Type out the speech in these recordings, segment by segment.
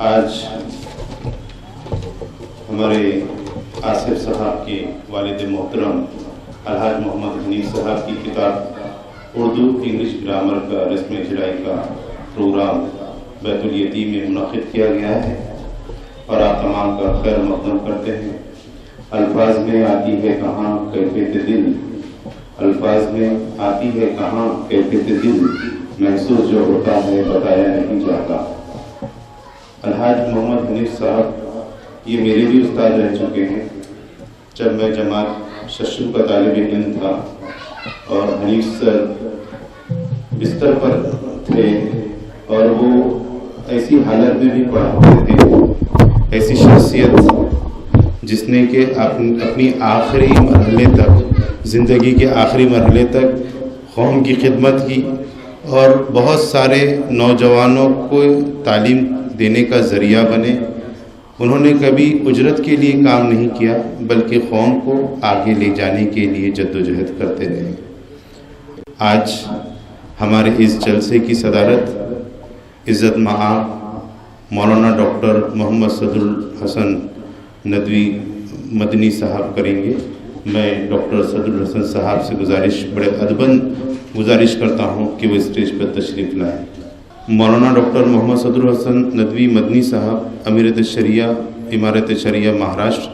آج ہمارے آصف صاحب کے والد محترم الحاج محمد حنیف صاحب کی کتاب اردو انگلش گرامر کا رسم اجرائی کا پروگرام بیت الیتیم میں منعقد کیا گیا ہے اور آپ تمام کا خیر مقدم کرتے ہیں۔ الفاظ میں آتی ہے کہاں کیفیت دل، الفاظ میں آتی ہے کہاں کیفیت دل، محسوس جو ہوتا ہے بتایا نہیں جاتا۔ الحاج محمد حنیف صاحب یہ میرے بھی استاد رہ چکے ہیں۔ جب میں جماعت ششو کا طالب علم تھا اور حنیف سر بستر پر تھے اور وہ ایسی حالت میں بھی پڑھاتے تھے، ایسی شخصیت جس نے کہ اپنی آخری مرحلے تک، زندگی کے آخری مرحلے تک قوم کی خدمت کی اور بہت سارے نوجوانوں کو تعلیم دینے کا ذریعہ بنے۔ انہوں نے کبھی اجرت کے لیے کام نہیں کیا بلکہ قوم کو آگے لے جانے کے لیے جدوجہد کرتے رہے۔ آج ہمارے اس جلسے کی صدارت عزت مآب مولانا ڈاکٹر محمد صدر الحسن ندوی مدنی صاحب کریں گے۔ میں ڈاکٹر صدر الحسن صاحب سے بڑے ادباً گزارش کرتا ہوں کہ وہ اسٹیج پر تشریف لائیں۔ مولانا ڈاکٹر محمد صدر الحسن ندوی مدنی صاحب امیرت شریعہ امارت شریعہ مہاراشٹر،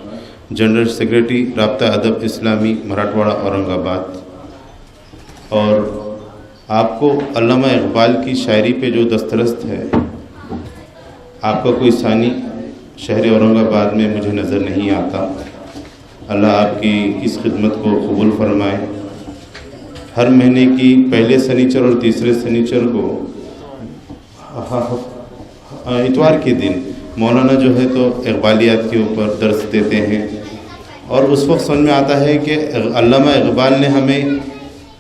جنرل سیکریٹری رابطہ ادب اسلامی مراٹھواڑہ اورنگ آباد۔ اور آپ کو علامہ اقبال کی شاعری پہ جو دسترست ہے، آپ کا کوئی ثانی شہر اورنگ آباد میں مجھے نظر نہیں آتا۔ اللہ آپ کی اس خدمت کو قبول فرمائے۔ ہر مہینے کی پہلے سنیچر اور تیسرے سنیچر کو اتوار کے دن مولانا جو ہے تو اقبالیات کے اوپر درس دیتے ہیں اور اس وقت سمجھ میں آتا ہے کہ علامہ اقبال نے ہمیں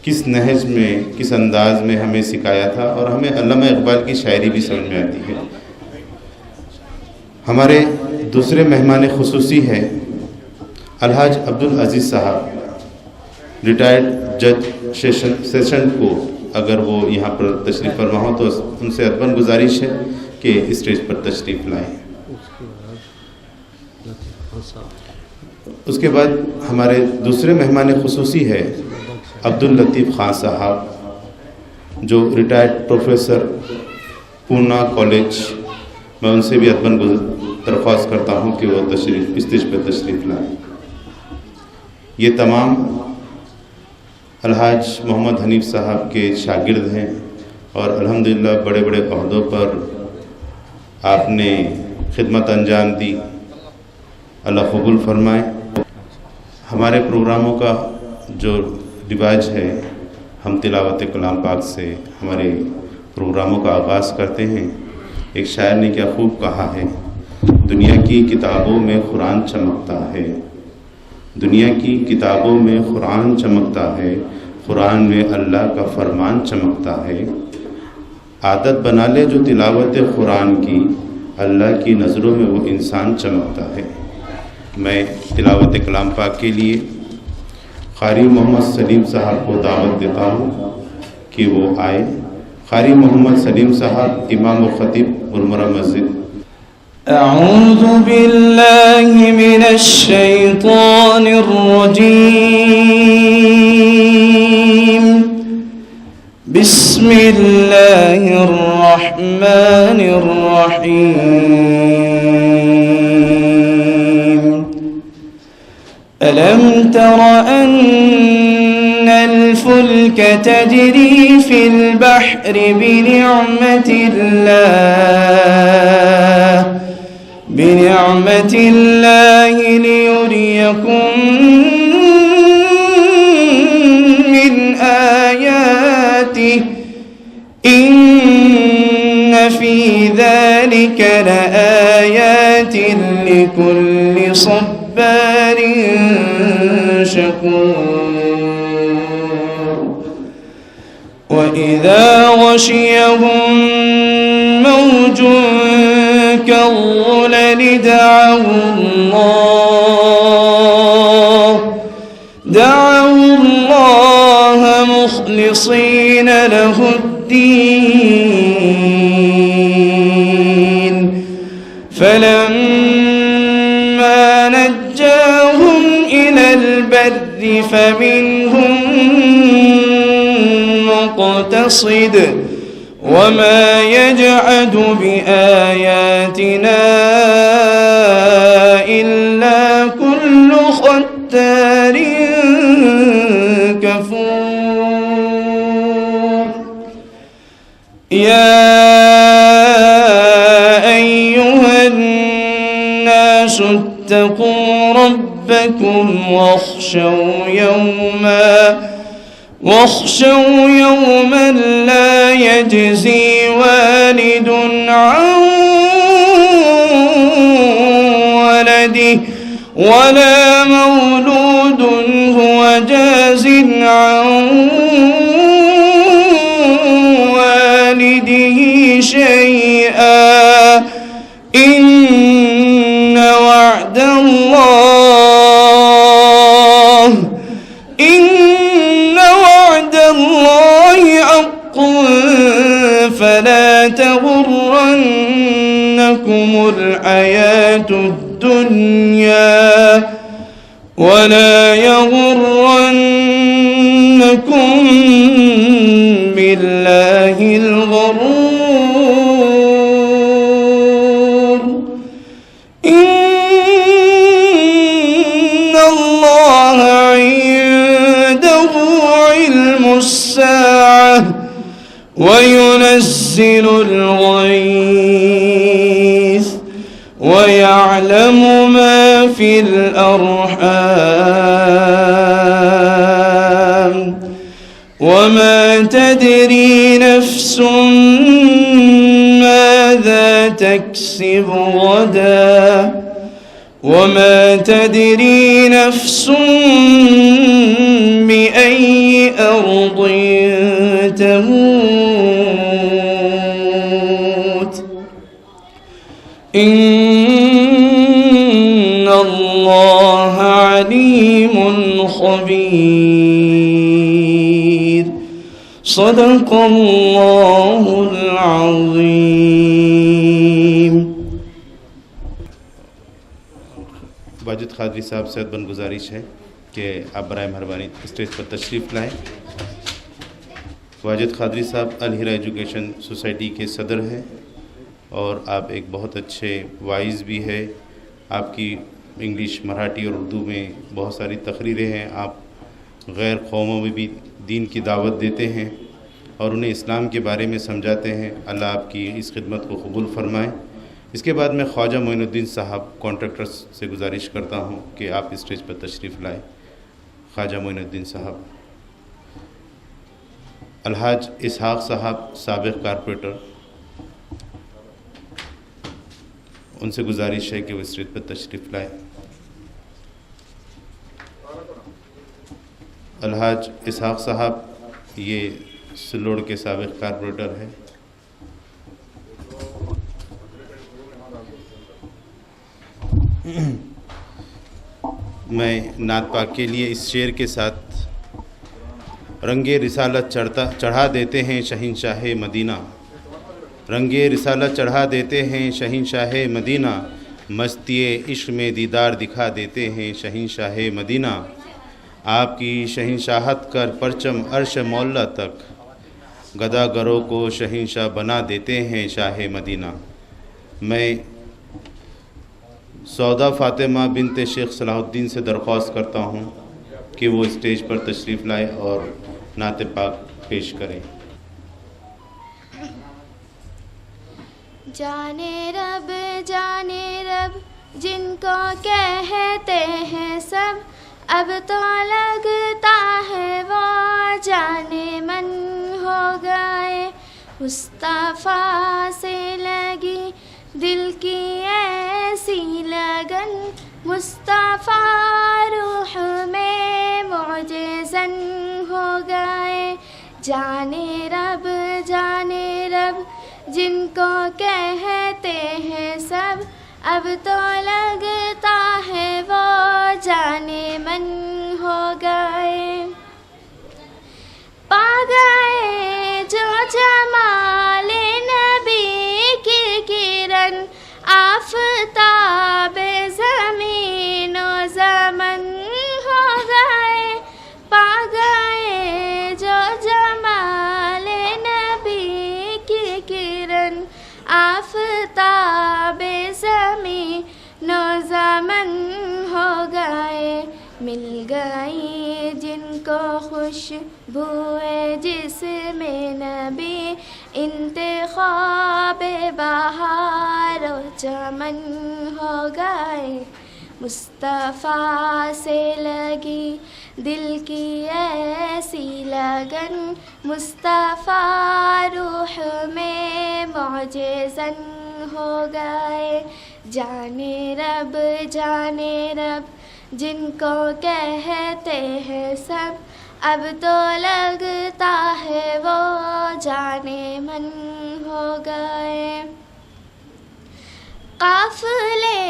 کس نہج میں، کس انداز میں ہمیں سکھایا تھا اور ہمیں علامہ اقبال کی شاعری بھی سمجھ میں آتی ہے۔ ہمارے دوسرے مہمان خصوصی ہے الحاج عبدالعزیز صاحب، ریٹائرڈ جج سیشن کورٹ۔ اگر وہ یہاں پر تشریف فرما ہو تو ان سے ادباً گزارش ہے کہ اسٹیج پر تشریف لائیں۔ اس کے بعد ہمارے دوسرے مہمان خصوصی ہے عبداللطیف خان صاحب، جو ریٹائرڈ پروفیسر پونا کالج۔ میں ان سے بھی ادباً درخواست کرتا ہوں کہ وہ اسٹیج پر تشریف لائیں۔ یہ تمام الحاج محمد حنیف صاحب کے شاگرد ہیں اور الحمدللہ بڑے بڑے عہدوں پر آپ نے خدمت انجام دی، اللہ قبول فرمائے۔ ہمارے پروگراموں کا جو رواج ہے، ہم تلاوت کلام پاک سے ہمارے پروگراموں کا آغاز کرتے ہیں۔ ایک شاعر نے کیا خوب کہا ہے، دنیا کی کتابوں میں قرآن چمکتا ہے، دنیا کی کتابوں میں قرآن چمکتا ہے، قرآن میں اللہ کا فرمان چمکتا ہے۔ عادت بنا لے جو تلاوت قرآن کی، اللہ کی نظروں میں وہ انسان چمکتا ہے۔ میں تلاوت کلام پاک کے لیے قاری محمد سلیم صاحب کو دعوت دیتا ہوں کہ وہ آئے۔ قاری محمد سلیم صاحب امام و خطیب مرمرہ مسجد۔ اعوذ باللہ من الشیطان الرجیم، بسم اللہ الرحمن الرحیم۔ ألم تر أن الفلك تجري في البحر بنعمة الله ليريكم من آياته إن في ذلك لآيات لكل صبار شكور۔ وإذا غشيهم موج كالظلل دعوا الله مخلصين له، له الدين، فلما نجاهم إلى البر فمنهم مقتصد وما يجعد بآياتنا إلا كل ختار كفور يا أيها الناس اتقوا ربكم واخشوا يوما لا يجزي والد عن ولده ولا مولود هو جاز عن والده شيئا إن وعد الله حق فلا تغرنكم الحياة الدنيا ولا يغرنكم بالله الغرور إن الله عنده علم الساعة وينزل الغيث ويعلم ما في الأرحام وما تدري نفس ماذا تكسب غدا وما تدري نفس بأي أرض تموت إن الله عليم خبير صدق الله العظيم. واجد قادری صاحب سے ادباً گزارش ہے کہ آپ برائے مہربانی اسٹیج پر تشریف لائیں. واجد قادری صاحب الہرا ایجوکیشن سوسائٹی کے صدر ہیں اور آپ ایک بہت اچھے وائز بھی ہے. آپ کی انگلش، مراٹھی اور اردو میں بہت ساری تقریریں ہیں. آپ غیر قوموں میں بھی دین کی دعوت دیتے ہیں اور انہیں اسلام کے بارے میں سمجھاتے ہیں. اللہ آپ کی اس خدمت کو قبول فرمائے. اس کے بعد میں خواجہ معین الدین صاحب کانٹریکٹر سے گزارش کرتا ہوں کہ آپ اسٹیج پر تشریف لائیں. خواجہ معین الدین صاحب. الحاج اسحاق صاحب سابق کارپوریٹر، ان سے گزارش ہے کہ وہ اسٹیج پر تشریف لائیں. الحاج اسحاق صاحب یہ سلوڑ کے سابق کارپوریٹر ہیں. میں نعت پاک کے لیے اس شعر کے ساتھ رنگ رسالت چڑھا دیتے ہیں شہنشاہ مدینہ، رنگ رسالت چڑھا دیتے ہیں شہنشاہ مدینہ، مستی عشق میں دیدار دکھا دیتے ہیں شہنشاہ مدینہ، آپ کی شہنشاہت کر پرچم عرش مولا تک، گدا گروں کو شہنشاہ بنا دیتے ہیں شاہ مدینہ. میں سودا فاطمہ بنت شیخ صلاح الدین سے درخواست کرتا ہوں کہ وہ اسٹیج پر تشریف لائیں اور نعت پاک پیش کریں. جانے رب جن کو کہتے ہیں سب، اب تو لگتا ہے وہ جانے من ہو گئے. مصطفیٰ سے لگی دل کی ایسی لگن، مصطفیٰ روح میں معجزن ہو گئے. جانے رب جن کو کہتے ہیں سب، اب تو لگتا ہے وہ جانے من ہو گئے. پا گئے جو جمال نبی کی کرن، آفرین مل گئی جن کو خوشبو جسم نبی، انتخاب بہار و چمن ہو گئے، مصطفیٰ سے لگی دل کی ایسی لگن، مصطفیٰ روح میں معجزن ہو گئے، جانے رب جن کو کہتے ہیں سب، اب تو لگتا ہے وہ جانے من ہو گئے۔ قافلے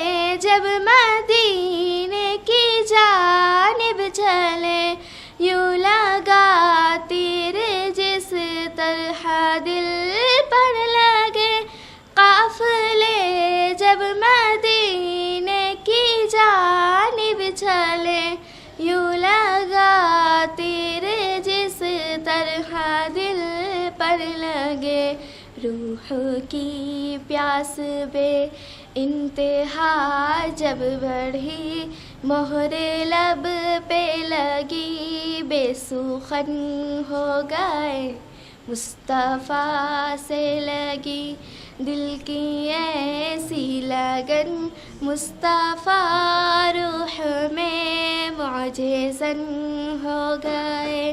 جب مدینے کی جانب چلے، یوں لگا تیر جس طرح دل پر لگے، قافلے جب مدینے کی جانب چلے، یوں لگا تیر جس طرح دل پر لگے، روح کی پیاس بے انتہا جب بڑھی، مہر لب پہ لگی بے سخن ہو گئے، مصطفیٰ سے لگی دل کی ایسی لگن، مصطفیٰ روح میں معجزن ہو گئے،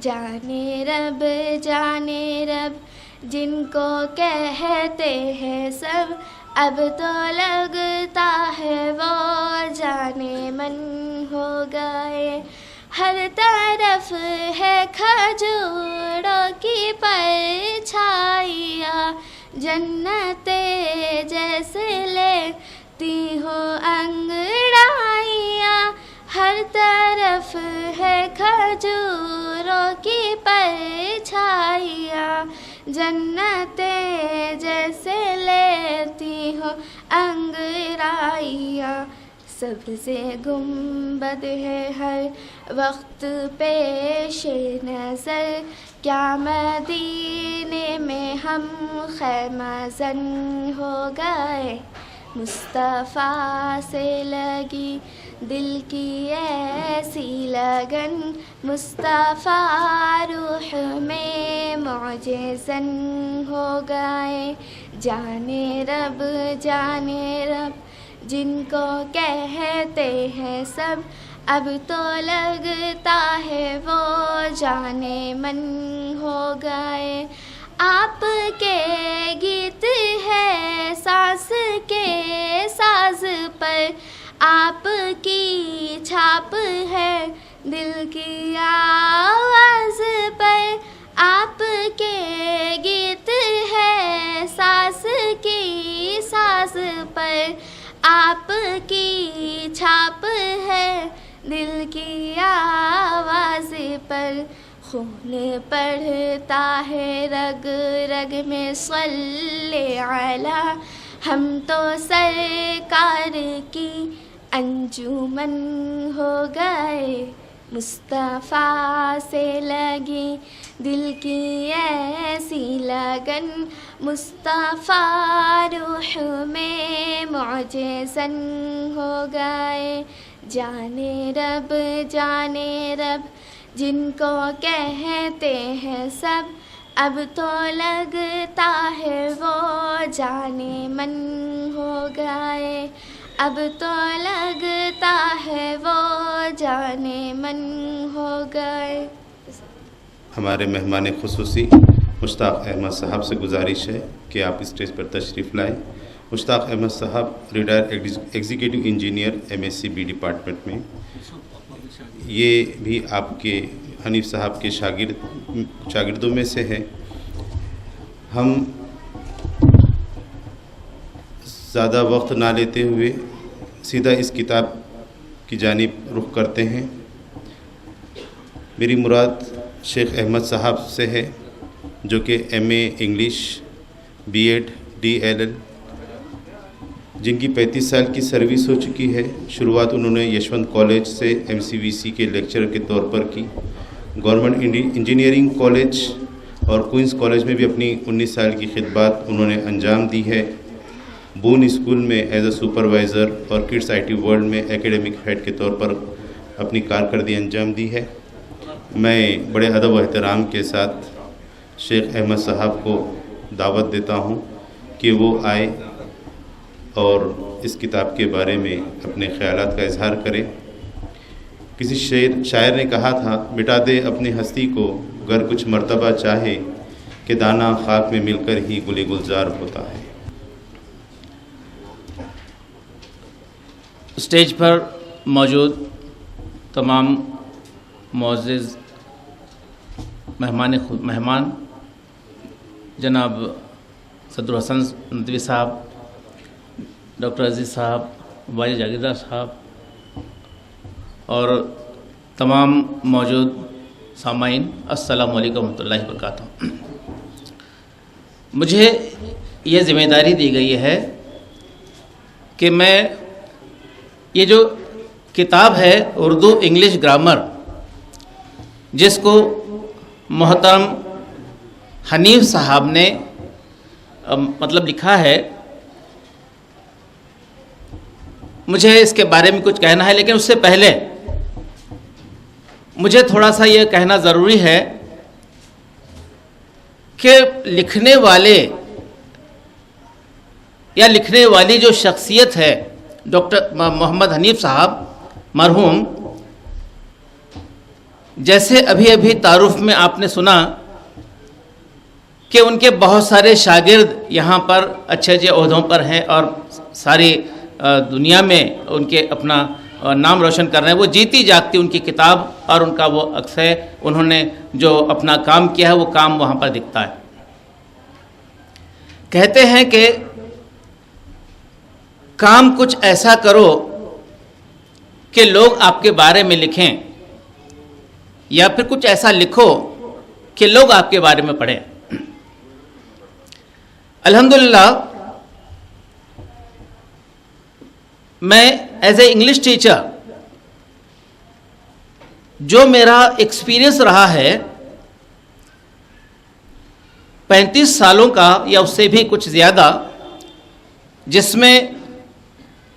جانے رب جن کو کہتے ہیں سب، اب تو لگتا ہے وہ جانے من ہو گئے، ہر طرف ہے کھجوروں کی پرچھائیاں، جنت جیسے لیتی ہو انگڑائیاں، ہر طرف ہے کھجوروں کی پرچھائیاں، جنت جیسے لیتی ہو انگڑائیاں، سبز گنبد ہے ہر وقت پیش نظر، کیا مدینے میں ہم خیمہ زن ہو گئے، مصطفیٰ سے لگی دل کی ایسی لگن، مصطفیٰ روح میں معجزن ہو گئے، جانے رب جن کو کہتے ہیں سب، اب تو لگتا ہے وہ جانے من ہو گئے، آپ کے گیت ہے سانس کے ساز پر، آپ کی چھاپ ہے دل کی آواز پر، آپ کے گیت ہے سانس کی ساز پر، آپ کی چھاپ ہے دل کی آواز پر، خون پڑھتا ہے رگ رگ میں صلی علی، ہم تو سرکار کی انجمن ہو گئے، مصطفیٰ سے لگی دل کی ایسی لگن، مصطفیٰ روح میں معجزن ہو گئے، جانے رب جن کو کہتے ہیں سب، اب تو لگتا ہے وہ جانے من ہو گئے، اب تو لگتا ہے وہ جانے من ہو گئے۔ ہمارے مہمان خصوصی مشتاق احمد صاحب سے گزارش ہے کہ آپ اسٹیج پر تشریف لائیں۔ مشتاق احمد صاحب retire executive engineer MSc B department میں، یہ بھی آپ کے حنیف صاحب کے شاگردوں میں سے ہیں۔ ہم زیادہ وقت نہ لیتے ہوئے سیدھا اس کتاب کی جانب رخ کرتے ہیں۔ میری مراد شیخ احمد صاحب سے ہے، جو کہ MA انگلش B.Ed DLL، جن کی 35 سال کی سروس ہو چکی ہے۔ شروعات انہوں نے یشونت کالج سے MCVC کے لیکچرر کے طور پر کی، گورنمنٹ انجینئرنگ کالج اور کوئنس کالج میں بھی اپنی 19 سال کی خدمات انہوں نے انجام دی ہے۔ بون اسکول میں ایز اے سپروائزر اور کڈس IT ورلڈ میں ایکیڈمک ہیڈ کے طور پر اپنی کارکردگی انجام دی ہے. میں بڑے ادب و احترام کے ساتھ شیخ احمد صاحب کو دعوت دیتا ہوں کہ وہ آئے اور اس کتاب کے بارے میں اپنے خیالات کا اظہار کرے. کسی شاعر نے کہا تھا، مٹا دے اپنی ہستی کو گر کچھ مرتبہ چاہے، کہ دانہ خاک میں مل کر ہی گل گلزار ہوتا ہے. اسٹیج پر موجود تمام معزز مہمان جناب صدر حسن ندوی صاحب، ڈاکٹر عزیز صاحب، واجد جاگیردار صاحب اور تمام موجود سامعین، السلام علیکم ورحمۃ اللہ وبرکاتہ. مجھے یہ ذمہ داری دی گئی ہے کہ میں یہ جو کتاب ہے اردو انگلش گرامر، جس کو محترم حنیف صاحب نے لکھا ہے، مجھے اس کے بارے میں کچھ کہنا ہے. لیکن اس سے پہلے مجھے تھوڑا سا یہ کہنا ضروری ہے کہ لکھنے والے یا لکھنے والی جو شخصیت ہے ڈاکٹر محمد حنیف صاحب مرحوم، جیسے ابھی تعارف میں آپ نے سنا کہ ان کے بہت سارے شاگرد یہاں پر اچھے عہدوں پر ہیں اور ساری دنیا میں ان کے اپنا نام روشن کر رہے ہیں. وہ جیتی جاگتی ان کی کتاب اور ان کا وہ عکس ہے. انہوں نے جو اپنا کام کیا ہے وہ کام وہاں پر دکھتا ہے. کہتے ہیں کہ کام کچھ ایسا کرو کہ لوگ آپ کے بارے میں لکھیں، یا پھر کچھ ایسا لکھو کہ لوگ آپ کے بارے میں پڑھیں. الحمدللہ میں ایز اے انگلش ٹیچر جو میرا ایکسپیرئنس رہا ہے 35 سالوں کا یا اس سے بھی کچھ زیادہ، جس میں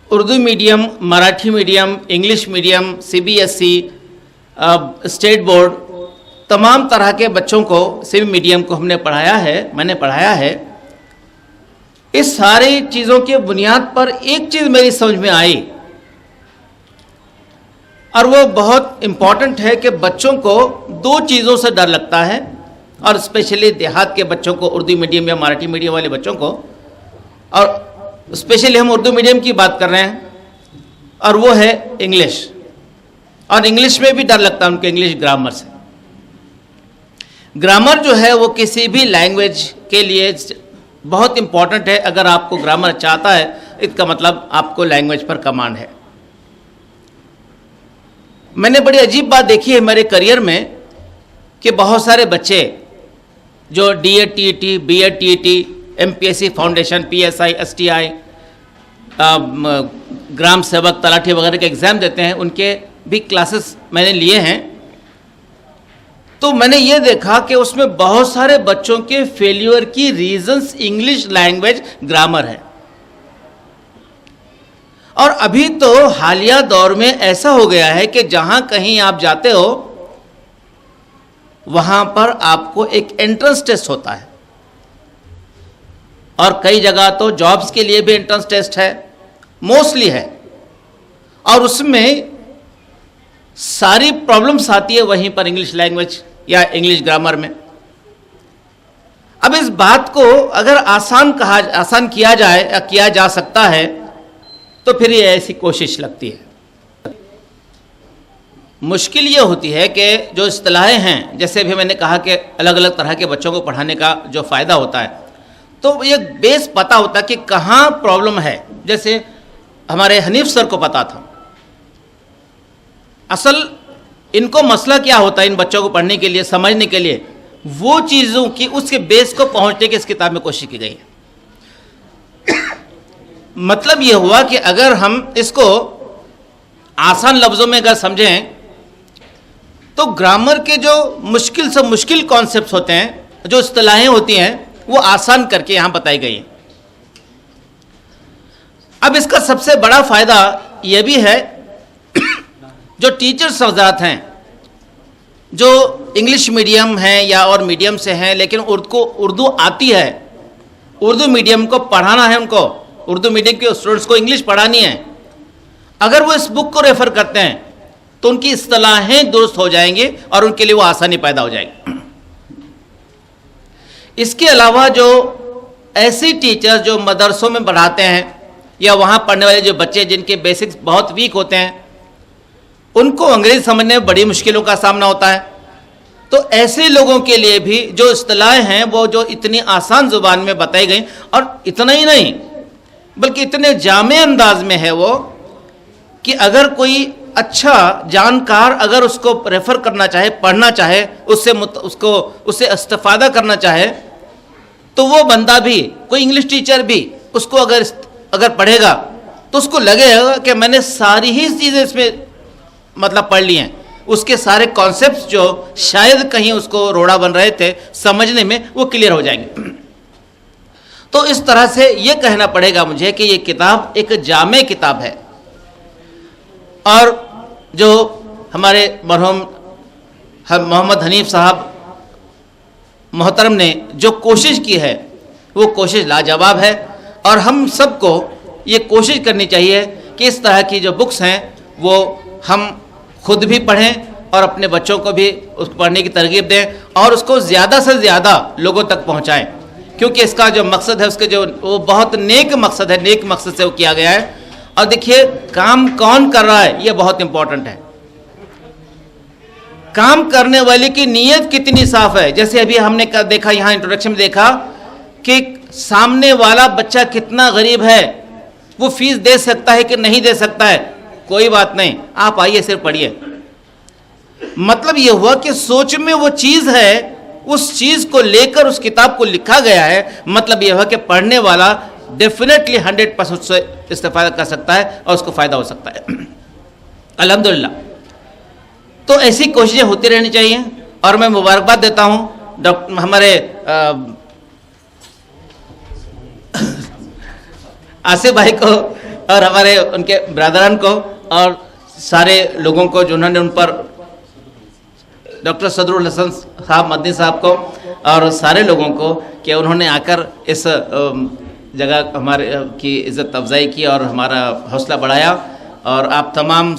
Urdu medium, Marathi medium, English medium, CBSE، state board, تمام طرح کے بچوں کو سب میڈیم کو ہم نے پڑھایا ہے، میں نے پڑھایا ہے. اس ساری چیزوں کے بنیاد پر ایک چیز میری سمجھ میں آئی، اور وہ بہت امپورٹنٹ ہے کہ بچوں کو 2 چیزوں سے ڈر لگتا ہے، اور اسپیشلی دیہات کے بچوں کو، اردو میڈیم یا مراٹھی میڈیم والے بچوں کو، اور اسپیشلی ہم اردو میڈیم کی بات کر رہے ہیں، اور وہ ہے انگلش. اور انگلش میں بھی ڈر لگتا ہے ان کو، انگلش گرامر سے. گرامر جو ہے وہ کسی بھی لینگویج کے لیے بہت امپورٹنٹ ہے. اگر آپ کو گرامر اچھا آتا ہے، اس کا مطلب آپ کو لینگویج پر کمانڈ ہے. میں نے بڑی عجیب بات دیکھی ہے میرے کریئر میں کہ بہت سارے بچے جو DED TET BEd TET MPSC foundation PSI STI Gram Sevak Talathi وغیرہ کے ایگزام دیتے ہیں، ان کے بھی کلاسز میں نے لیے ہیں. تو میں نے یہ دیکھا کہ اس میں بہت سارے بچوں کے فیلیور کی ریزنز انگلش لینگویج گرامر ہے. اور ابھی تو حالیہ دور میں ایسا ہو گیا ہے کہ جہاں کہیں آپ جاتے ہو وہاں پر آپ کو ایک انٹرنس ٹیسٹ ہوتا ہے، اور کئی جگہ تو جابز کے لیے بھی انٹرنس ٹیسٹ ہے، موسٹلی ہے، اور اس میں ساری پرابلمس آتی ہے وہیں پر انگلش لینگویج یا انگلش گرامر میں. اب اس بات کو اگر آسان کیا جائے یا کیا جا سکتا ہے تو پھر یہ ایسی کوشش لگتی ہے. مشکل یہ ہوتی ہے کہ جو اصطلاحیں ہیں، جیسے بھی میں نے کہا کہ الگ الگ طرح کے بچوں کو پڑھانے کا جو فائدہ ہوتا ہے، تو یہ بیس پتہ ہوتا ہے کہ کہاں پرابلم ہے. جیسے ہمارے حنیف سر کو پتا تھا اصل ان کو مسئلہ کیا ہوتا ہے، ان بچوں کو پڑھنے کے لیے، سمجھنے کے لیے، وہ چیزوں کی اس کے بیس کو پہنچنے کی اس کتاب میں کوشش کی گئی ہے. مطلب یہ ہوا کہ اگر ہم اس کو آسان لفظوں میں اگر سمجھیں تو گرامر کے جو مشکل سے مشکل کانسیپٹس ہوتے ہیں، جو اصطلاحیں ہوتی ہیں، وہ آسان کر کے یہاں بتائی گئی ہیں. اب اس کا سب سے بڑا فائدہ یہ بھی ہے جو ٹیچرس حضرات ہیں جو انگلش میڈیم ہیں یا اور میڈیم سے ہیں لیکن اردو آتی ہے, اردو میڈیم کو پڑھانا ہے, ان کو اردو میڈیم کے اسٹوڈنٹس کو انگلش پڑھانی ہے, اگر وہ اس بک کو ریفر کرتے ہیں تو ان کی اصطلاحیں درست ہو جائیں گی اور ان کے لیے وہ آسانی پیدا ہو جائے گی. اس کے علاوہ جو ایسی ٹیچر جو مدرسوں میں پڑھاتے ہیں یا وہاں پڑھنے والے جو بچے جن کے بیسکس بہت ویک ہوتے ہیں, ان کو انگریزی سمجھنے میں بڑی مشکلوں کا سامنا ہوتا ہے, تو ایسے لوگوں کے لیے بھی جو اصطلاحیں ہیں وہ جو اتنی آسان زبان میں بتائی گئیں, اور اتنا ہی نہیں بلکہ اتنے جامع انداز میں ہے وہ کہ اگر کوئی اچھا جانکار اگر اس کو ریفر کرنا چاہے, پڑھنا چاہے, اس سے استفادہ کرنا چاہے, تو وہ بندہ بھی, کوئی انگلش ٹیچر بھی اس کو اگر پڑھے گا تو اس کو لگے گا کہ میں نے ساری ہی چیزیں اس میں مطلب پڑھ لی ہیں, اس کے سارے کانسیپٹس جو شاید کہیں اس کو روڑا بن رہے تھے سمجھنے میں وہ کلیئر ہو جائیں گے. تو اس طرح سے یہ کہنا پڑے گا مجھے کہ یہ کتاب ایک جامع کتاب ہے, اور جو ہمارے مرحوم محمد حنیف صاحب محترم نے جو کوشش کی ہے وہ کوشش لاجواب ہے, اور ہم سب کو یہ کوشش کرنی چاہیے کہ اس طرح کی جو بکس ہیں وہ ہم خود بھی پڑھیں اور اپنے بچوں کو بھی اس کو پڑھنے کی ترغیب دیں اور اس کو زیادہ سے زیادہ لوگوں تک پہنچائیں, کیونکہ اس کا جو مقصد ہے اس کے جو وہ بہت نیک مقصد ہے, نیک مقصد سے وہ کیا گیا ہے. اور دیکھیے کام کون کر رہا ہے یہ بہت امپورٹنٹ ہے, کام کرنے والے کی نیت کتنی صاف ہے. جیسے ابھی ہم نے دیکھا یہاں انٹروڈکشن میں دیکھا کہ سامنے والا بچہ کتنا غریب ہے, وہ فیس دے سکتا ہے کہ نہیں دے سکتا ہے, کوئی بات نہیں, آپ آئیے صرف پڑھیے. مطلب یہ ہوا کہ سوچ میں وہ چیز ہے, اس چیز کو لے کر اس کتاب کو لکھا گیا ہے. مطلب یہ ہوا کہ پڑھنے والا ڈیفینیٹلی 100% سے استفادہ کر سکتا ہے اور اس کو فائدہ ہو سکتا ہے. الحمدللہ. تو ایسی کوششیں ہوتی رہنی چاہیے, اور میں مبارکباد دیتا ہوں ہمارے آصف بھائی کو اور ہمارے ان کے برادران کو اور سارے لوگوں کو جنہوں نے ان پر, ڈاکٹر صدر الحسن صاحب مدنی صاحب کو اور سارے لوگوں کو کہ انہوں نے آ کر اس جگہ ہمارے کی عزت افزائی کی اور ہمارا حوصلہ بڑھایا. اور آپ تمام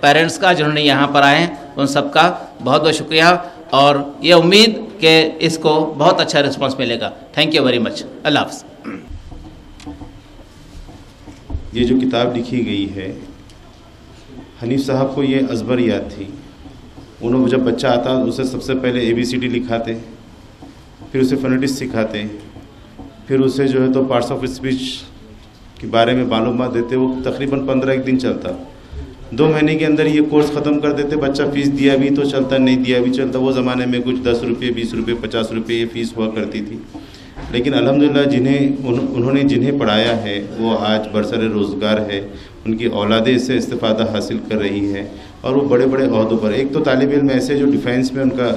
پیرنٹس کا جنہوں نے یہاں پر آئے ہیں ان سب کا بہت بہت شکریہ, اور یہ امید کہ اس کو بہت اچھا رسپانس ملے گا. Thank you very much. اللہ حافظ. یہ جو کتاب لکھی گئی ہے, حنیف صاحب کو یہ ازبر یاد تھی. انہوں جب بچہ آتا اسے سب سے پہلے ABCD لکھاتے, پھر اسے فونیٹکس سکھاتے, پھر اسے جو ہے تو پارٹس آف اسپیچ کے بارے میں معلومات دیتے. وہ تقریباً 15 دن چلتا. 2 مہینے کے اندر یہ کورس ختم کر دیتے. بچہ فیس دیا بھی تو چلتا, نہیں دیا بھی چلتا. وہ زمانے میں کچھ 10 روپے 20 روپے 50 روپے یہ فیس ہوا کرتی تھی. لیکن الحمدللہ انہوں نے جنہیں پڑھایا ہے وہ آج برسر روزگار ہے, ان کی اولادیں اس سے استفادہ حاصل کر رہی ہے, اور وہ بڑے بڑے عہدوں پر. ایک تو طالب علم ایسے جو ڈیفینس میں ان کا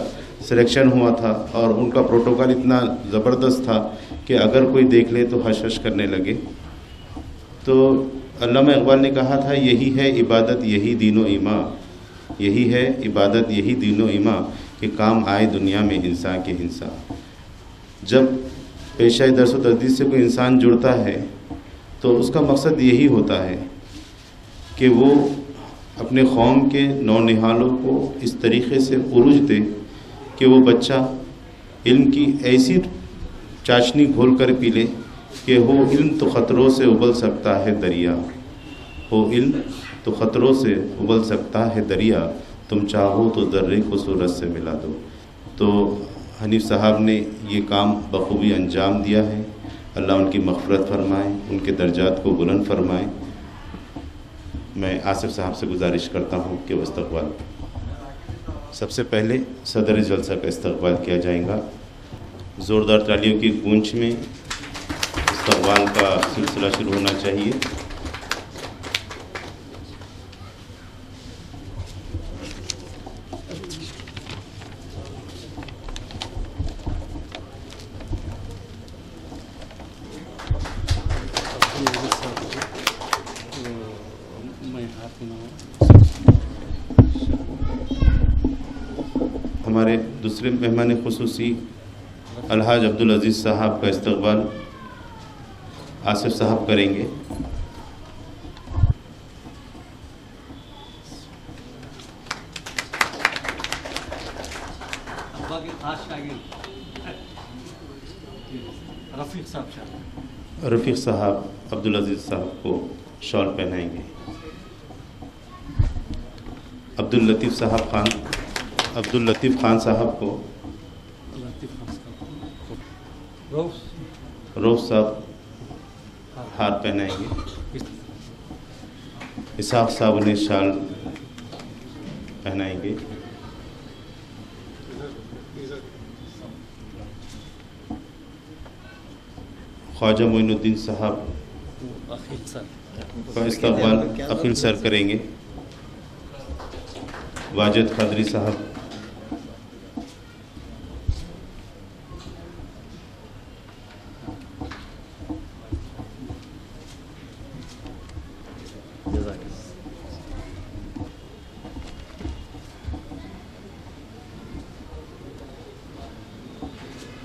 سلیکشن ہوا تھا, اور ان کا پروٹوکول اتنا زبردست تھا کہ اگر کوئی دیکھ لے تو حش حش کرنے لگے. تو علامہ اقبال نے کہا تھا, یہی ہے عبادت یہی دین و ایمان, یہی ہے عبادت یہی دین و ایمان کہ کام آئے دنیا میں انسان کے انسان. جب پیشہ درس و تدریس سے کوئی انسان جڑتا ہے تو اس کا مقصد یہی ہوتا ہے کہ وہ اپنے قوم کے نونہالوں کو اس طریقے سے عروج دے کہ وہ بچہ علم کی ایسی چاشنی گھول کر پی لے کہ ہو علم تو خطروں سے ابل سکتا ہے دریا, ہو علم تو خطروں سے ابل سکتا ہے دریا, تم چاہو تو ذرے کو سورج سے ملا دو. تو حنیف صاحب نے یہ کام بخوبی انجام دیا ہے. اللہ ان کی مغفرت فرمائے, ان کے درجات کو بلند فرمائے. میں آصف صاحب سے گزارش کرتا ہوں کہ وہ استقبال, سب سے پہلے صدر جلسہ کا استقبال کیا جائے گا. زوردار تالیوں کی گونج میں استقبال کا سلسلہ شروع ہونا چاہیے. دوسرے مہمان خصوصی الحاج عبدالعزیز صاحب کا استقبال آصف صاحب کریں گے. رفیق صاحب عبدالعزیز صاحب کو شال پہنائیں گے. عبداللطیف خان صاحب کو روف صاحب ہار پہنائیں گے. اسحاق صاحب انہیں شال پہنائیں گے. خواجہ معین الدین صاحب کا استقبال عقیل سر کریں گے. واجد قادری صاحب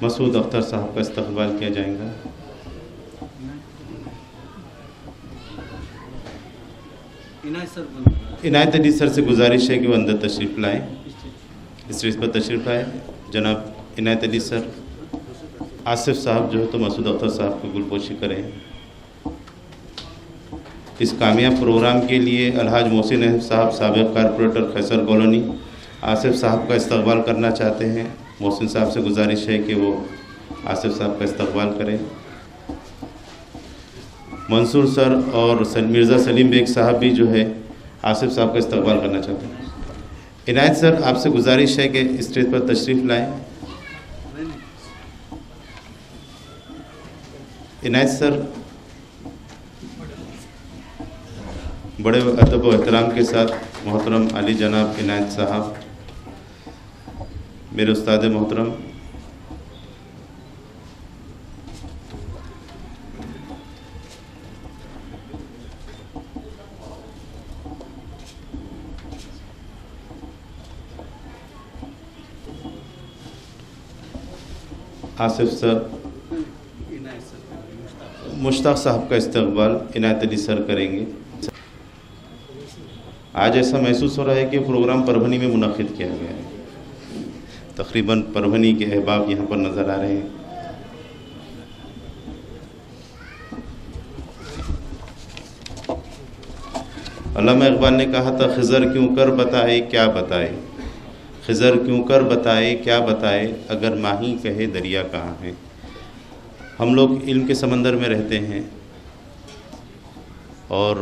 مسعود اختر صاحب کا استقبال کیا جائے گا. عنایت علی سر سے گزارش ہے کہ وہ اندر تشریف لائیں، اسٹیج پر تشریف لائیں. جناب عنایت علی سر، آصف صاحب جو ہے تو مسعود اختر صاحب کو گلپوشی کریں. اس کامیاب پروگرام کے لیے الحاج محسن احمد صاحب سابق کارپوریٹر خیسر کالونی آصف صاحب کا استقبال کرنا چاہتے ہیں. محسن صاحب سے گزارش ہے کہ وہ آصف صاحب کا استقبال کریں. منصور سر اور مرزا سلیم بیگ صاحب بھی جو ہے آصف صاحب کا استقبال کرنا چاہتے ہیں. عنایت سر، آپ سے گزارش ہے کہ اسٹیج پر تشریف لائیں. عنایت سر بڑے ادب و احترام کے ساتھ محترم علی جناب عنایت صاحب، میرے استاد محترم، آصف سر، مشتاق صاحب کا استقبال عنایت علی سر کریں گے. آج ایسا محسوس ہو رہا ہے کہ پروگرام پربھنی میں منعقد کیا گیا ہے. تقریباً پربھنی کے احباب یہاں پر نظر آ رہے ہیں. علامہ اقبال نے کہا تھا، خضر کیوں کر بتائے کیا بتائے، خضر کیوں کر بتائے کیا بتائے، اگر ماہی کہے دریا کہاں ہے. ہم لوگ علم کے سمندر میں رہتے ہیں اور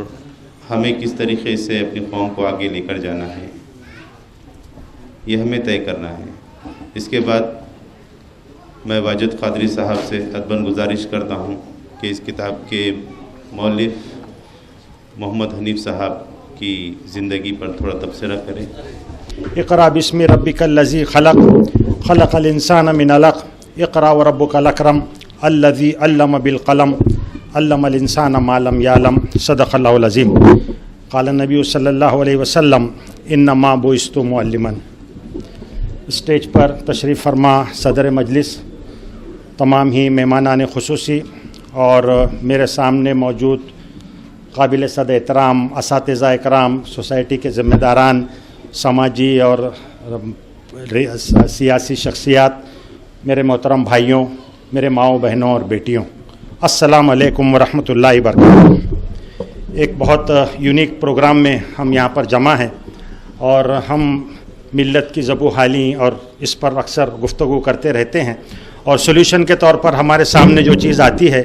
ہمیں کس طریقے سے اپنی قوم کو آگے لے کر جانا ہے یہ ہمیں طے کرنا ہے. اس کے بعد میں واجد قادری صاحب سے ادباً گزارش کرتا ہوں کہ اس کتاب کے مؤلف محمد حنیف صاحب کی زندگی پر تھوڑا تبصرہ کریں. اقرأ بسم ربک الذی خلق خلق الانسان من علق اقرأ وربک الاکرم الذی علم بالقلم علم الانسان ما لم یعلم صدق اللہ العظیم. قال النبی صلی اللہ علیہ وسلم انما بعثت معلما. اسٹیج پر تشریف فرما صدر مجلس، تمام ہی مہمانان خصوصی اور میرے سامنے موجود قابل صد احترام اساتذہ اکرام، سوسائٹی کے ذمہ داران، سماجی اور سیاسی شخصیات، میرے محترم بھائیوں، میرے ماؤں بہنوں اور بیٹیوں، السلام علیکم ورحمۃ اللہ وبرکاتہ. ایک بہت یونیک پروگرام میں ہم یہاں پر جمع ہیں اور ہم ملت کی ذب و حالی اور اس پر اکثر گفتگو کرتے رہتے ہیں، اور سولوشن کے طور پر ہمارے سامنے جو چیز آتی ہے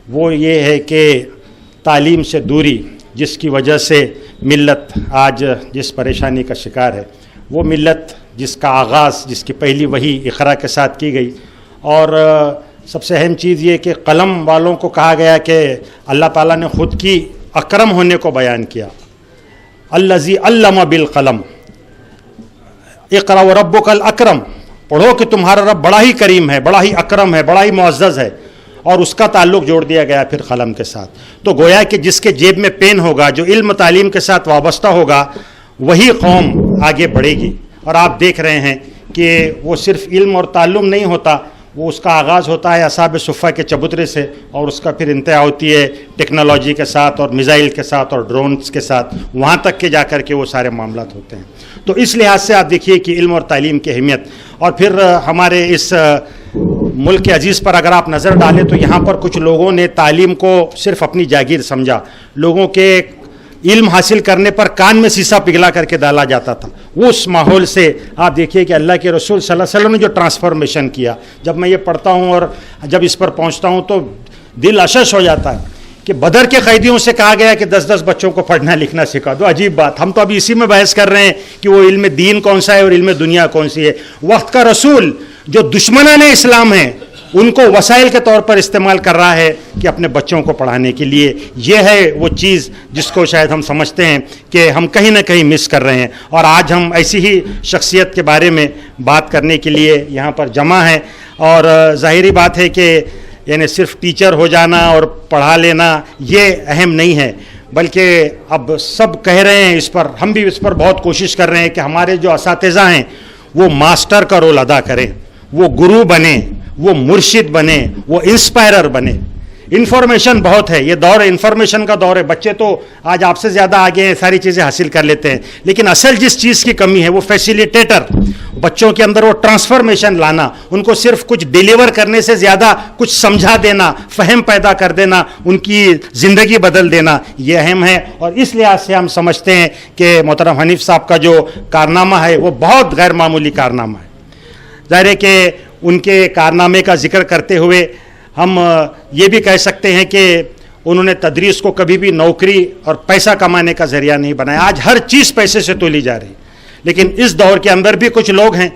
وہ یہ ہے کہ تعلیم سے دوری، جس کی وجہ سے ملت آج جس پریشانی کا شکار ہے، وہ ملت جس کا آغاز، جس کی پہلی وحی اقرا کے ساتھ کی گئی. اور سب سے اہم چیز یہ کہ قلم والوں کو کہا گیا کہ اللہ تعالیٰ نے خود کی اکرم ہونے کو بیان کیا. الذی علم بالقلم اقرا وربک الاکرم، پڑھو کہ تمہارا رب بڑا ہی کریم ہے، بڑا ہی اکرم ہے، بڑا ہی معزز ہے، اور اس کا تعلق جوڑ دیا گیا پھر قلم کے ساتھ. تو گویا کہ جس کے جیب میں پین ہوگا، جو علم تعلیم کے ساتھ وابستہ ہوگا، وہی قوم آگے بڑھے گی. اور آپ دیکھ رہے ہیں کہ وہ صرف علم اور تعلم نہیں ہوتا, وہ اس کا آغاز ہوتا ہے اصحاب صفہ کے چبوترے سے, اور اس کا پھر انتہا ہوتی ہے ٹیکنالوجی کے ساتھ اور میزائل کے ساتھ اور ڈرونز کے ساتھ, وہاں تک کے جا کر کے وہ سارے معاملات ہوتے ہیں. تو اس لحاظ سے آپ دیکھیے کہ علم اور تعلیم کی اہمیت. اور پھر ہمارے اس ملک کے عزیز پر اگر آپ نظر ڈالیں تو یہاں پر کچھ لوگوں نے تعلیم کو صرف اپنی جاگیر سمجھا. لوگوں کے علم حاصل کرنے پر کان میں سیسا پگھلا کر کے ڈالا جاتا تھا. اس ماحول سے آپ دیکھیے کہ اللہ کے رسول صلی اللہ علیہ وسلم نے جو ٹرانسفارمیشن کیا, جب میں یہ پڑھتا ہوں اور جب اس پر پہنچتا ہوں تو دل اشش ہو جاتا ہے کہ بدر کے قیدیوں سے کہا گیا کہ 10 بچوں کو پڑھنا لکھنا سکھا دو. عجیب بات, ہم تو ابھی اسی میں بحث کر رہے ہیں کہ وہ علم دین کون سا ہے اور علم دنیا کون سی ہے. وقت کا رسول جو دشمنان اسلام ہیں ان کو وسائل کے طور پر استعمال کر رہا ہے کہ اپنے بچوں کو پڑھانے کے لیے. یہ ہے وہ چیز جس کو شاید ہم سمجھتے ہیں کہ ہم کہیں نہ کہیں مس کر رہے ہیں, اور آج ہم ایسی ہی شخصیت کے بارے میں بات کرنے کے لیے یہاں پر جمع ہیں. اور ظاہری بات ہے کہ یعنی صرف ٹیچر ہو جانا اور پڑھا لینا یہ اہم نہیں ہے, بلکہ اب سب کہہ رہے ہیں اس پر, ہم بھی اس پر بہت کوشش کر رہے ہیں کہ ہمارے جو اساتذہ ہیں وہ ماسٹر کا رول ادا کریں, وہ گرو بنیں, وہ مرشد بنے, وہ انسپائرر بنے. انفارمیشن بہت ہے, یہ دور انفارمیشن کا دور ہے. بچے تو آج آپ سے زیادہ آگے ہیں, ساری چیزیں حاصل کر لیتے ہیں, لیکن اصل جس چیز کی کمی ہے وہ فیسیلیٹیٹر, بچوں کے اندر وہ ٹرانسفارمیشن لانا, ان کو صرف کچھ ڈیلیور کرنے سے زیادہ کچھ سمجھا دینا, فہم پیدا کر دینا, ان کی زندگی بدل دینا, یہ اہم ہے. اور اس لحاظ سے ہم سمجھتے ہیں کہ محترم حنیف صاحب کا جو کارنامہ ہے وہ بہت غیر معمولی کارنامہ ہے. ظاہر ہے کہ ان کے کارنامے کا ذکر کرتے ہوئے ہم یہ بھی کہہ سکتے ہیں کہ انہوں نے تدریس کو کبھی بھی نوکری اور پیسہ کمانے کا ذریعہ نہیں بنایا. آج ہر چیز پیسے سے تولی جا رہی, لیکن اس دور کے اندر بھی کچھ لوگ ہیں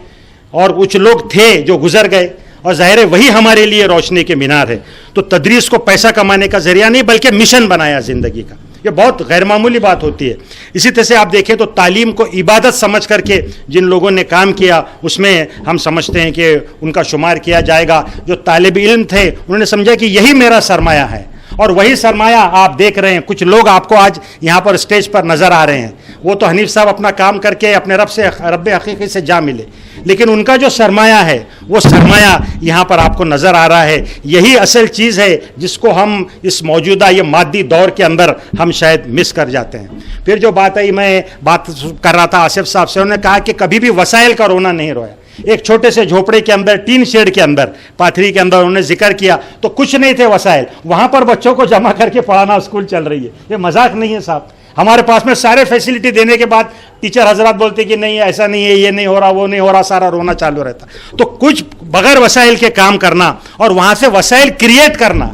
اور کچھ لوگ تھے جو گزر گئے, اور ظاہر ہے وہی ہمارے لیے روشنی کے مینار ہے. تو تدریس کو پیسہ کمانے کا ذریعہ نہیں بلکہ مشن بنایا زندگی کا, یہ بہت غیر معمولی بات ہوتی ہے. اسی طرح سے آپ دیکھیں تو تعلیم کو عبادت سمجھ کر کے جن لوگوں نے کام کیا اس میں ہم سمجھتے ہیں کہ ان کا شمار کیا جائے گا. جو طالب علم تھے انہوں نے سمجھا کہ یہی میرا سرمایہ ہے, اور وہی سرمایہ آپ دیکھ رہے ہیں. کچھ لوگ آپ کو آج یہاں پر اسٹیج پر نظر آ رہے ہیں, وہ تو حنیف صاحب اپنا کام کر کے اپنے رب حقیقی سے جا ملے, لیکن ان کا جو سرمایہ ہے وہ سرمایہ یہاں پر آپ کو نظر آ رہا ہے. یہی اصل چیز ہے جس کو ہم اس موجودہ یہ مادی دور کے اندر ہم شاید مس کر جاتے ہیں. پھر جو بات ہے, میں بات کر رہا تھا آصف صاحب سے, انہوں نے کہا کہ کبھی بھی وسائل کا رونا نہیں رویا. ایک چھوٹے سے جھوپڑے کے اندر, ٹین شیڈ کے اندر, پاتھری کے اندر انہوں نے ذکر کیا تو کچھ نہیں تھے وسائل, وہاں پر بچوں کو جمع کر کے پڑھانا اسکول چل رہی ہے. یہ مذاق نہیں ہے صاحب. ہمارے پاس میں سارے فیسلٹی دینے کے بعد ٹیچر حضرات بولتے کہ نہیں ایسا نہیں ہے, یہ نہیں ہو رہا, وہ نہیں ہو رہا, سارا رونا چالو رہتا. تو کچھ بغیر وسائل کے کام کرنا اور وہاں سے وسائل کریٹ کرنا,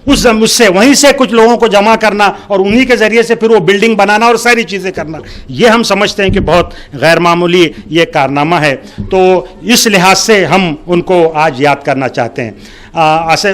اس سے وہیں سے کچھ لوگوں کو جمع کرنا اور انہی کے ذریعے سے پھر وہ بلڈنگ بنانا اور ساری چیزیں کرنا, یہ ہم سمجھتے ہیں کہ بہت غیر معمولی یہ کارنامہ ہے. تو اس لحاظ سے ہم ان کو آج یاد کرنا چاہتے ہیں.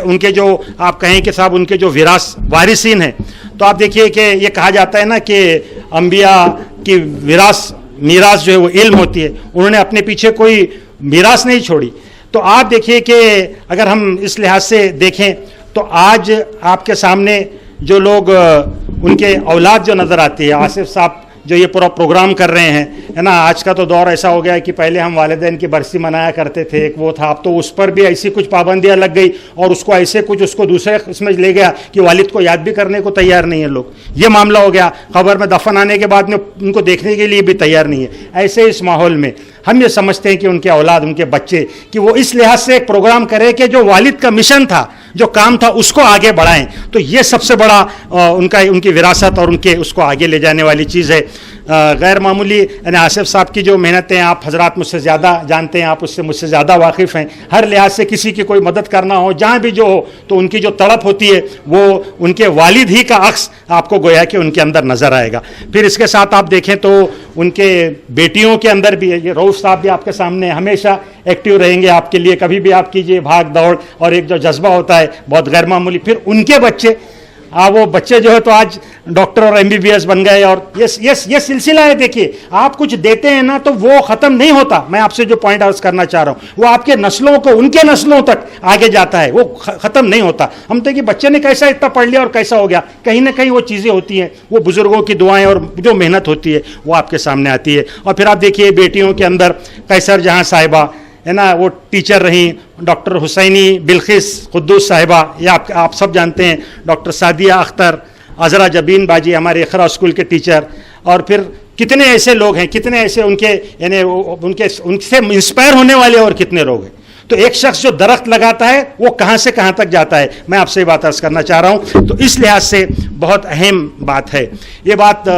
ان کے جو آپ کہیں کہ صاحب ان کے جو وارثین ہیں, تو آپ دیکھیے کہ یہ کہا جاتا ہے نا کہ انبیاء کی میراث جو ہے وہ علم ہوتی ہے. انہوں نے اپنے پیچھے کوئی میراث نہیں چھوڑی. تو آپ دیکھیے کہ اگر ہم اس لحاظ سے دیکھیں تو آج آپ کے سامنے جو لوگ ان کے اولاد جو نظر آتی ہے, آصف صاحب جو یہ پورا پروگرام کر رہے ہیں ہے نا, آج کا تو دور ایسا ہو گیا ہے کہ پہلے ہم والدین کی برسی منایا کرتے تھے, ایک وہ تھا, اب تو اس پر بھی ایسی کچھ پابندیاں لگ گئی اور اس کو ایسے کچھ اس کو دوسرے اس میں لے گیا کہ والد کو یاد بھی کرنے کو تیار نہیں ہے لوگ. یہ معاملہ ہو گیا. خبر میں دفن آنے کے بعد میں ان کو دیکھنے کے لیے بھی تیار نہیں ہے. ایسے اس ماحول میں ہم یہ سمجھتے ہیں کہ ان کے اولاد, ان کے بچے, کہ وہ اس لحاظ سے ایک پروگرام کرے کہ جو والد کا مشن تھا, جو کام تھا, اس کو آگے بڑھائیں. تو یہ سب سے بڑا ان کی وراثت اور ان کے اس کو آگے لے جانے والی چیز ہے. غیر معمولی یعنی آصف صاحب کی جو محنتیں آپ حضرات مجھ سے زیادہ جانتے ہیں, آپ اس سے مجھ سے زیادہ واقف ہیں. ہر لحاظ سے کسی کی کوئی مدد کرنا ہو, جہاں بھی جو ہو, تو ان کی جو تڑپ ہوتی ہے وہ ان کے والد ہی کا عکس آپ کو گویا کہ ان کے اندر نظر آئے گا. پھر اس کے ساتھ آپ دیکھیں تو ان کے بیٹیوں کے اندر بھی, یہ رؤوف صاحب بھی آپ کے سامنے ہمیشہ ایکٹیو رہیں گے آپ کے لیے, کبھی بھی آپ کیجئے بھاگ دوڑ اور ایک جو جذبہ ہوتا ہے بہت غیر معمولی. پھر ان کے بچے وہ بچے جو ہے تو آج ڈاکٹر اور MBBS بن گئے. اور یہ سلسلہ ہے. دیکھیے آپ کچھ دیتے ہیں نا تو وہ ختم نہیں ہوتا. میں آپ سے جو پوائنٹ عرض کرنا چاہ رہا ہوں وہ آپ کے نسلوں کو ان کے نسلوں تک آگے جاتا ہے, وہ ختم نہیں ہوتا. ہم تو کہ بچے نے کیسا اتنا پڑھ لیا اور کیسا ہو گیا, کہیں نہ کہیں وہ چیزیں ہوتی ہیں, وہ بزرگوں کی دعائیں اور جو محنت ہوتی ہے وہ آپ کے سامنے آتی ہے. اور پھر آپ دیکھیے بیٹیوں کے اندر قیصر جہاں صاحبہ ہے نا, وہ ٹیچر رہیں, ڈاکٹر حسینی بلخیس قدوس صاحبہ, یہ آپ سب جانتے ہیں, ڈاکٹر سعدیہ اختر, عذرا جبین باجی ہمارے اقرا اسکول کے ٹیچر, اور پھر کتنے ایسے لوگ ہیں, کتنے ایسے ان کے یعنی ان سے انسپائر ہونے والے اور کتنے لوگ ہیں. تو ایک شخص جو درخت لگاتا ہے وہ کہاں سے کہاں تک جاتا ہے, میں آپ سے یہ بات عرض کرنا چاہ رہا ہوں. تو اس لحاظ سے بہت اہم بات ہے یہ بات.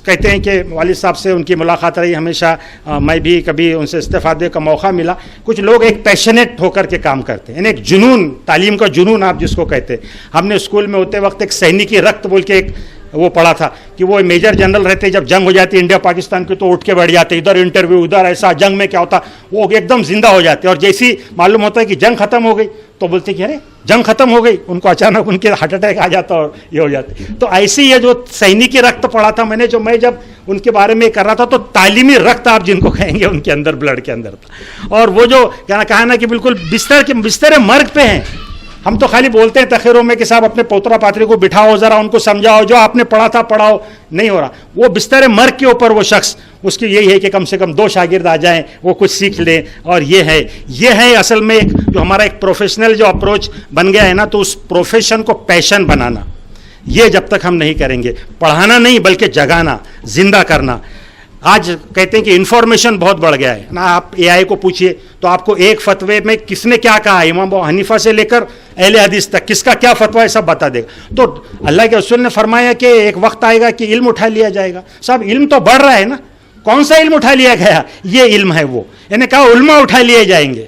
کہتے ہیں کہ والد صاحب سے ان کی ملاقات رہی ہمیشہ, میں بھی کبھی ان سے استفادے کا موقع ملا. کچھ لوگ ایک پیشنیٹ ہو کر کے کام کرتے ہیں, یعنی ایک جنون, تعلیم کا جنون آپ جس کو کہتے ہیں. ہم نے اسکول میں ہوتے وقت ایک سینکی رکت بول کے ایک وہ پڑھا تھا کہ وہ میجر جنرل رہتے, جب جنگ ہو جاتی انڈیا پاکستان کی تو اٹھ کے بیٹھ جاتے, ادھر انٹرویو ادھر ایسا, جنگ میں کیا ہوتا, وہ ایک دم زندہ ہو جاتے. اور جیسی معلوم ہوتا ہے کہ جنگ ختم ہو گئی تو بولتے کہ ارے جنگ ختم ہو گئی, ان کو اچانک ان کے ہارٹ اٹیک آ جاتا اور یہ ہو جاتے. تو ایسی یہ جو سینکی رکت پڑھا تھا میں نے, جو میں جب ان کے بارے میں کر رہا تھا تو تعلیمی رکت آپ جن کو کہیں گے ان کے اندر, بلڈ کے اندر تھا. اور وہ جو کہا نا کہ بالکل بستر مرگ پہ ہیں. ہم تو خالی بولتے ہیں تقریروں میں کہ صاحب اپنے پوترا پاتری کو بٹھاؤ, ذرا ان کو سمجھاؤ, جو آپ نے پڑھا تھا پڑھاؤ, نہیں ہو رہا. وہ بستر مرگ کے اوپر وہ شخص, اس کی یہی ہے کہ کم سے کم 2 شاگرد آ جائیں, وہ کچھ سیکھ لیں. اور یہ ہے اصل میں ایک جو ہمارا ایک پروفیشنل جو اپروچ بن گیا ہے نا, تو اس پروفیشن کو پیشن بنانا, یہ جب تک ہم نہیں کریں گے, پڑھانا نہیں بلکہ جگانا, زندہ کرنا. آج کہتے ہیں کہ انفارمیشن بہت بڑھ گیا ہے نا. آپ AI کو پوچھیے تو آپ کو ایک فتوے میں کس نے کیا کہا, امام ابو حنیفہ سے لے کر اہل حدیث تک کس کا کیا فتویٰ ہے سب بتا دے گا. تو اللہ کے رسول نے فرمایا کہ ایک وقت آئے گا کہ علم اٹھا لیا جائے گا. صاحب علم تو بڑھ رہا ہے نا, کون سا علم اٹھا لیا گیا, یہ علم ہے وہ, یعنی کہا علماء اٹھا لیے جائیں گے.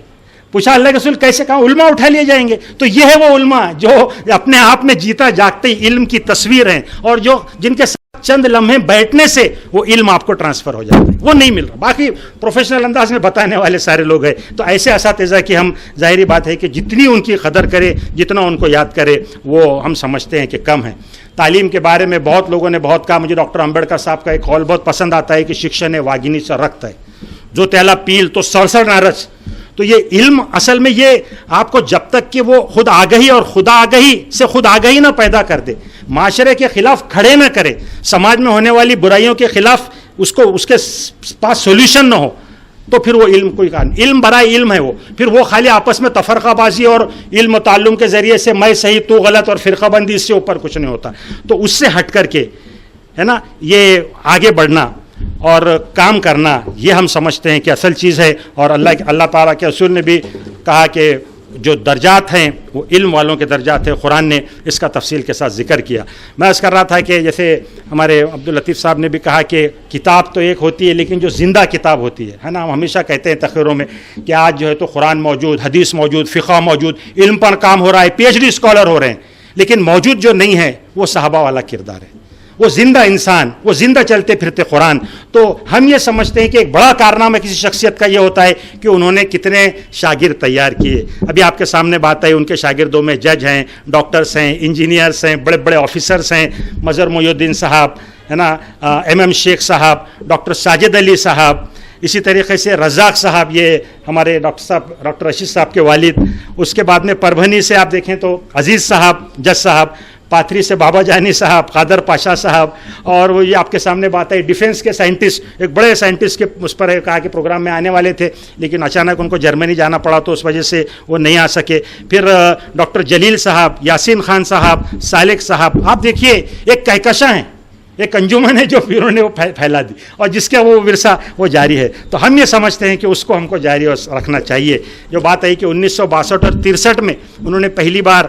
پوچھا اللہ کے رسول کیسے, کہا علماء اٹھا لیے جائیں گے. تو یہ ہے وہ علماء جو اپنے آپ میں جیتا جاگتے علم کی تصویر ہیں, اور جو جن کے چند لمحے بیٹھنے سے وہ علم آپ کو ٹرانسفر ہو جاتا ہے, وہ نہیں مل رہا. باقی پروفیشنل انداز میں بتانے والے سارے لوگ ہیں. تو ایسے اساتذہ کی ہم ظاہری بات ہے کہ جتنی ان کی قدر کرے, جتنا ان کو یاد کرے, وہ ہم سمجھتے ہیں کہ کم ہے. تعلیم کے بارے میں بہت لوگوں نے بہت کہا. مجھے ڈاکٹر امبیڈکر صاحب کا ایک قول بہت پسند آتا ہے کہ شکشن واگینی سے رکت ہے, جو تیلا پیل تو سڑسڑ نہ رچ. تو یہ علم اصل میں یہ آپ کو جب تک کہ وہ خود آگہی اور خدا آگہی سے خود آگہی نہ پیدا کر دے, معاشرے کے خلاف کھڑے نہ کرے, سماج میں ہونے والی برائیوں کے خلاف اس کے پاس سولوشن نہ ہو, تو پھر وہ علم کوئی کہا نہیں. علم برائے علم ہے وہ, پھر وہ خالی آپس میں تفرقہ بازی اور علم و تعلم کے ذریعے سے میں صحیح تو غلط اور فرقہ بندی, اس سے اوپر کچھ نہیں ہوتا. تو اس سے ہٹ کر کے ہے نا یہ آگے بڑھنا اور کام کرنا, یہ ہم سمجھتے ہیں کہ اصل چیز ہے. اور اللہ تعالیٰ کے رسول نے بھی کہا کہ جو درجات ہیں وہ علم والوں کے درجات ہیں. قرآن نے اس کا تفصیل کے ساتھ ذکر کیا. میں عرض کر رہا تھا کہ جیسے ہمارے عبداللطیف صاحب نے بھی کہا کہ کتاب تو ایک ہوتی ہے لیکن جو زندہ کتاب ہوتی ہے نا, ہم ہمیشہ کہتے ہیں تقریروں میں کہ آج جو ہے تو قرآن موجود, حدیث موجود, فقہ موجود, علم پر کام ہو رہا ہے, PhD اسکالر ہو رہے ہیں, لیکن موجود جو نہیں ہے وہ صحابہ والا کردار ہے, وہ زندہ انسان, وہ زندہ چلتے پھرتے قرآن. تو ہم یہ سمجھتے ہیں کہ ایک بڑا کارنامہ کسی شخصیت کا یہ ہوتا ہے کہ انہوں نے کتنے شاگرد تیار کیے. ابھی آپ کے سامنے بات ہے, ان کے شاگردوں میں جج ہیں, ڈاکٹرس ہیں, انجینئرس ہیں, بڑے بڑے آفیسرس ہیں, مظہر محی الدین صاحب ہے نا, MM شیخ صاحب, ڈاکٹر ساجد علی صاحب, اسی طریقے سے رزاق صاحب, یہ ہمارے ڈاکٹر رشید صاحب کے والد. اس کے بعد میں پربھنی سے آپ دیکھیں تو عزیز صاحب جج صاحب, پاتری سے بابا جانی صاحب, قادر پاشا صاحب, اور وہ یہ آپ کے سامنے بات ہے ڈیفنس کے سائنٹسٹ, ایک بڑے سائنٹسٹ کے اس پر کہا کہ پروگرام میں آنے والے تھے لیکن اچانک ان کو جرمنی جانا پڑا تو اس وجہ سے وہ نہیں آ سکے. پھر ڈاکٹر جلیل صاحب, یاسین خان صاحب, سالک صاحب. آپ دیکھیے ایک کہکشاں ہیں, ایک انجمن ہے جو پھر انہوں نے وہ پھیلا دی, اور جس کا وہ ورثہ وہ جاری ہے. تو ہم یہ سمجھتے ہیں کہ اس کو ہم کو جاری رکھنا چاہیے. جو بات ہے کہ 1962 اور 63 میں انہوں نے پہلی بار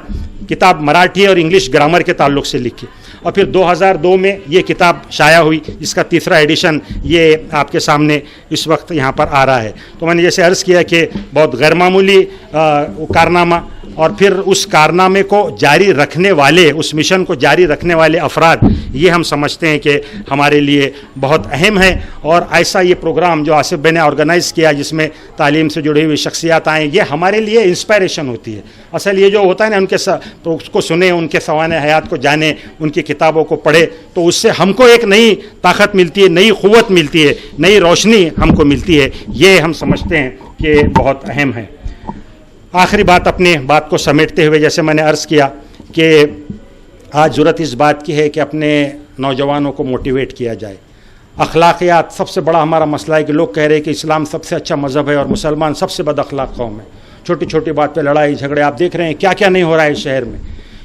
کتاب مراٹھی اور انگلش گرامر کے تعلق سے لکھی, اور پھر 2002 میں یہ کتاب شائع ہوئی, جس کا 3را ایڈیشن یہ آپ کے سامنے اس وقت یہاں پر آ رہا ہے. تو میں نے جیسے عرض کیا کہ بہت غیر معمولی کارنامہ, اور پھر اس کارنامے کو جاری رکھنے والے، اس مشن کو جاری رکھنے والے افراد، یہ ہم سمجھتے ہیں کہ ہمارے لیے بہت اہم ہے. اور ایسا یہ پروگرام جو آصف بھائی نے آرگنائز کیا جس میں تعلیم سے جڑی ہوئی شخصیات آئیں، یہ ہمارے لیے انسپائریشن ہوتی ہے. اصل یہ جو ہوتا ہے نا، ان کے اس کو سنیں، ان کے سوانح حیات کو جانیں، ان کی کتابوں کو پڑھیں، تو اس سے ہم کو ایک نئی طاقت ملتی ہے، نئی قوت ملتی ہے، نئی روشنی ہم کو ملتی ہے. یہ ہم سمجھتے ہیں کہ بہت اہم ہے. آخری بات، اپنے بات کو سمیٹتے ہوئے، جیسے میں نے عرض کیا کہ آج ضرورت اس بات کی ہے کہ اپنے نوجوانوں کو موٹیویٹ کیا جائے. اخلاقیات سب سے بڑا ہمارا مسئلہ ہے کہ لوگ کہہ رہے ہیں کہ اسلام سب سے اچھا مذہب ہے اور مسلمان سب سے بد اخلاق قوم ہے. چھوٹی چھوٹی بات پہ لڑائی جھگڑے، آپ دیکھ رہے ہیں کیا کیا نہیں ہو رہا ہے اس شہر میں.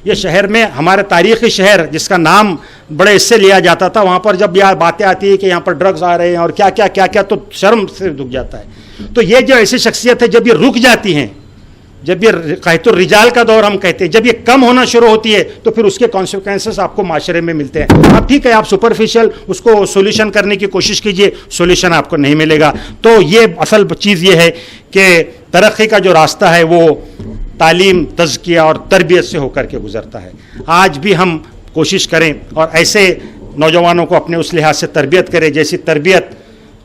یہ شہر میں، ہمارے تاریخی شہر جس کا نام بڑے اس سے لیا جاتا تھا، وہاں پر جب یہ باتیں آتی ہیں کہ یہاں پر ڈرگز آ رہے ہیں اور کیا کیا کیا کیا، تو شرم سے دکھ جاتا ہے. تو یہ جو ایسی شخصیت ہے، جب یہ رک جاتی ہیں، جب یہ قحط الرجال کا دور ہم کہتے ہیں، جب یہ کم ہونا شروع ہوتی ہے، تو پھر اس کے کانسیکوینسز آپ کو معاشرے میں ملتے ہیں. اب ٹھیک ہے، آپ سپرفیشل اس کو سولوشن کرنے کی کوشش کیجئے، سولوشن آپ کو نہیں ملے گا. تو یہ اصل چیز یہ ہے کہ ترقی کا جو راستہ ہے وہ تعلیم، تزکیہ اور تربیت سے ہو کر کے گزرتا ہے. آج بھی ہم کوشش کریں اور ایسے نوجوانوں کو اپنے اس لحاظ سے تربیت کریں جیسی تربیت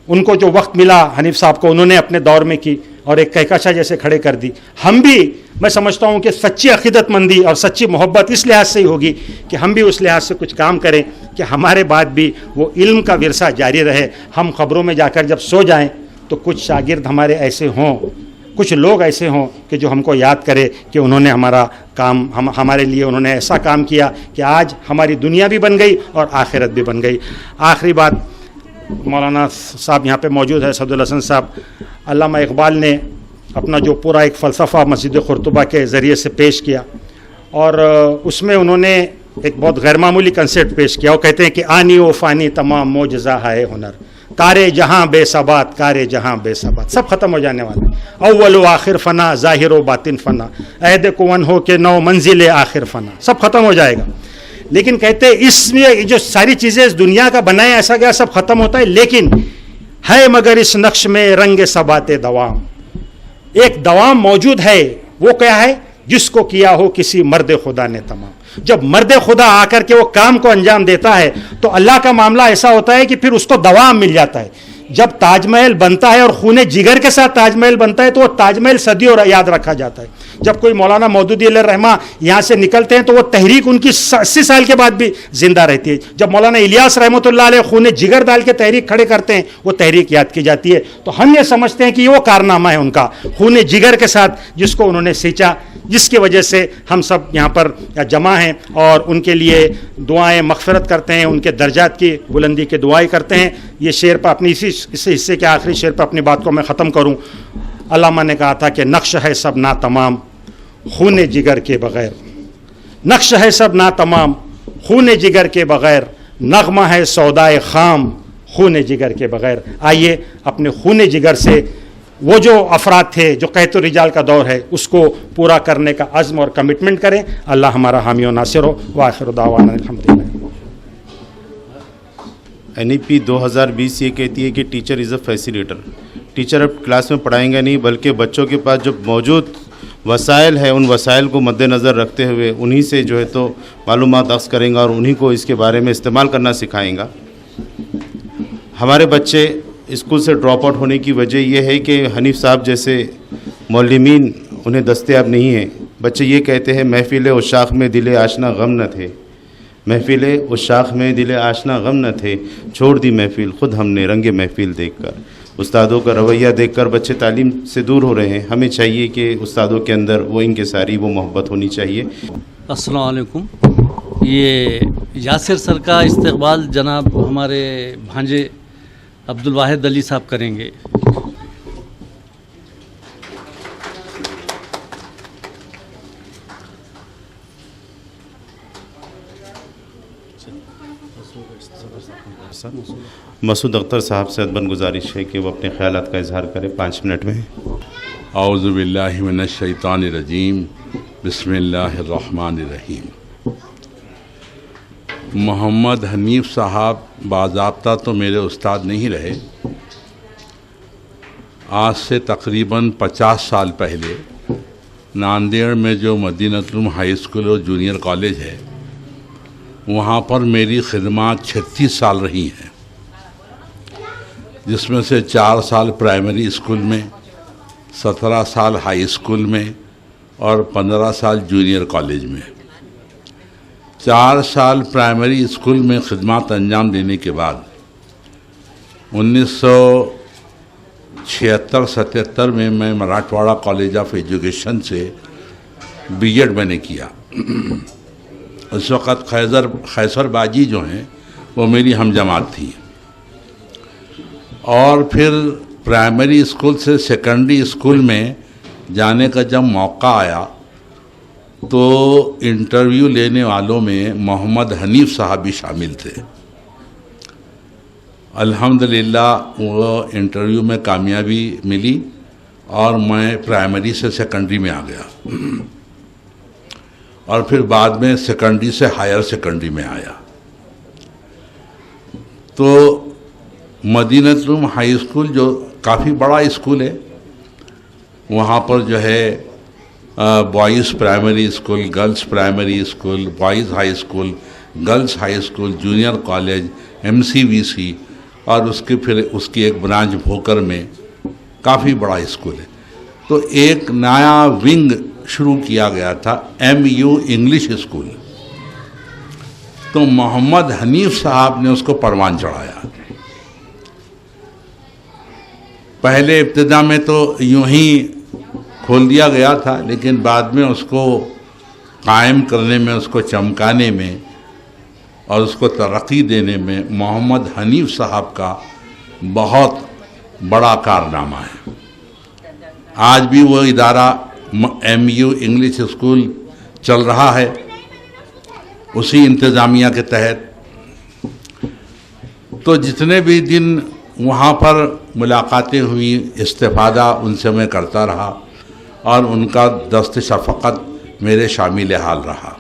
ان کو جو وقت ملا حنیف صاحب کو، انہوں نے اپنے دور میں کی اور ایک کہکشاں جیسے کھڑے کر دی. ہم بھی، میں سمجھتا ہوں کہ سچی عقیدت مندی اور سچی محبت اس لحاظ سے ہی ہوگی کہ ہم بھی اس لحاظ سے کچھ کام کریں کہ ہمارے بعد بھی وہ علم کا ورثہ جاری رہے. ہم قبروں میں جا کر جب سو جائیں تو کچھ شاگرد ہمارے ایسے ہوں، کچھ لوگ ایسے ہوں کہ جو ہم کو یاد کرے کہ انہوں نے ہمارا کام، ہمارے لیے انہوں نے ایسا کام کیا کہ آج ہماری دنیا بھی بن گئی اور آخرت بھی بن گئی. آخری بات، مولانا صاحب یہاں پہ موجود ہے، سعد الحسن صاحب. علامہ اقبال نے اپنا جو پورا ایک فلسفہ مسجد قرطبہ کے ذریعے سے پیش کیا، اور اس میں انہوں نے ایک بہت غیر معمولی کنسیپٹ پیش کیا. وہ کہتے ہیں کہ آنی و فانی تمام معجزہ ہے ہنر، کارے جہاں بے ثبات، کارے جہاں بے ثبات، سب ختم ہو جانے والے. اول و آخر فنا، ظاہر و باطن فنا، عہد کون ہو کہ نو منزل آخر فنا، سب ختم ہو جائے گا. لیکن کہتے ہیں اس میں جو ساری چیزیں اس دنیا کا بنائے ایسا کیا سب ختم ہوتا ہے، لیکن ہے مگر اس نقش میں رنگ ثبات دوام. ایک دوام موجود ہے، وہ کیا ہے؟ جس کو کیا ہو کسی مرد خدا نے تمام. جب مرد خدا آ کر کے وہ کام کو انجام دیتا ہے تو اللہ کا معاملہ ایسا ہوتا ہے کہ پھر اس کو دوام مل جاتا ہے. جب تاج محل بنتا ہے اور خون جگر کے ساتھ تاج محل بنتا ہے تو وہ تاج محل صدیوں یاد رکھا جاتا ہے. جب کوئی مولانا مودودی علیہ الرحمہ یہاں سے نکلتے ہیں تو وہ تحریک ان کی 80 سال کے بعد بھی زندہ رہتی ہے. جب مولانا الیاس رحمۃ اللہ علیہ خون جگر ڈال کے تحریک کھڑے کرتے ہیں، وہ تحریک یاد کی جاتی ہے. تو ہم یہ سمجھتے ہیں کہ یہ وہ کارنامہ ہے ان کا، خون جگر کے ساتھ جس کو انہوں نے سینچا، جس کی وجہ سے ہم سب یہاں پر جمع ہیں اور ان کے لیے دعائیں مغفرت کرتے ہیں، ان کے درجات کی بلندی کے دعائیں کرتے ہیں. یہ شعر پر اپنی اس حصے کے آخری شعر پر اپنی بات کو میں ختم کروں. علامہ نے کہا تھا کہ نقش ہے سب ناتمام خون جگر کے بغیر، نقش ہے سب ناتمام خون جگر کے بغیر، نغمہ ہے سودائے خام خون جگر کے بغیر. آئیے اپنے خون جگر سے وہ جو افراد تھے جو قحط الرجال کا دور ہے اس کو پورا کرنے کا عزم اور کمٹمنٹ کریں. اللہ ہمارا حامی و ناصر ہو. وآخر دعوانا الحمدللہ. NEP 2020 یہ کہتی ہے کہ ٹیچر از اے فیسیلیٹر. ٹیچر اب کلاس میں پڑھائیں گے نہیں، بلکہ بچوں کے پاس جو موجود وسائل ہے ان وسائل کو مد نظر رکھتے ہوئے انہی سے جو ہے تو معلومات اخذ کریں گا اور انہی کو اس کے بارے میں استعمال کرنا سکھائیں گا. ہمارے بچے اسکول سے ڈراپ آؤٹ ہونے کی وجہ یہ ہے کہ حنیف صاحب جیسے معلمین انہیں دستیاب نہیں ہیں. بچے یہ کہتے ہیں محفل عشاق میں دل آشنا غم نہ تھے، محفل عشاق میں دل آشنا غم نہ تھے، چھوڑ دی محفل خود ہم نے رنگ محفل دیکھ کر. استادوں کا رویہ دیکھ کر بچے تعلیم سے دور ہو رہے ہیں. ہمیں چاہیے کہ استادوں کے اندر وہ انکساری، وہ محبت ہونی چاہیے. السلام علیکم. یہ یاسر سر کا استقبال جناب ہمارے بھانجے عبدالواحد علی صاحب کریں گے. مسعود اختر صاحب سے ادباً گزارش ہے کہ وہ اپنے خیالات کا اظہار کرے 5 منٹ میں. اعوذ باللہ من الشیطان الرجیم، بسم اللہ الرحمن الرحیم. محمد حنیف صاحب باضابطہ تو میرے استاد نہیں رہے. آج سے تقریباً 50 سال پہلے ناندیڑ میں جو مدینۃ العلوم ہائی اسکول اور جونیئر کالج ہے وہاں پر میری خدمات 36 سال رہی ہیں، جس میں سے 4 سال پرائمری اسکول میں، 17 سال ہائی اسکول میں اور 15 سال جونیئر کالج میں۔ 4 سال پرائمری اسکول میں خدمات انجام دینے کے بعد 1976-77 میں مراٹھواڑہ کالج آف ایجوکیشن سے بی ایڈ میں نے کیا۔ اس وقت خیسر باجی جو ہیں وہ میری ہم جماعت تھی، اور پھر پرائمری اسکول سے سیکنڈری اسکول میں جانے کا جب موقع آیا تو انٹرویو لینے والوں میں محمد حنیف صاحب بھی شامل تھے۔ الحمدللہ وہ انٹرویو میں کامیابی ملی اور میں پرائمری سے سیکنڈری میں آ گیا، اور پھر بعد میں سیکنڈری سے ہائر سیکنڈری میں آیا۔ تو مدینۃ العلوم ہائی اسکول جو کافی بڑا اسکول ہے، وہاں پر جو ہے boys primary school, girls primary school, boys high school, girls high school, junior college, MCVC، اور پھر اس کی ایک برانچ بھوکر میں، کافی بڑا اسکول ہے۔ تو ایک نیا ونگ شروع کیا گیا تھا، MU انگلش اسکول، تو محمد حنیف صاحب نے اس کو پروان چڑھایا۔ پہلے ابتدا میں تو یوں ہی کھول دیا گیا تھا، لیکن بعد میں اس کو قائم کرنے میں، اس کو چمکانے میں اور اس کو ترقی دینے میں محمد حنیف صاحب کا بہت بڑا کارنامہ ہے۔ آج بھی وہ ادارہ MU انگلش اسکول چل رہا ہے اسی انتظامیہ کے تحت۔ تو جتنے بھی دن وہاں پر ملاقاتیں ہوئی، استفادہ ان سے میں کرتا رہا، اور ان کا دست شفقت میرے شامل حال رہا۔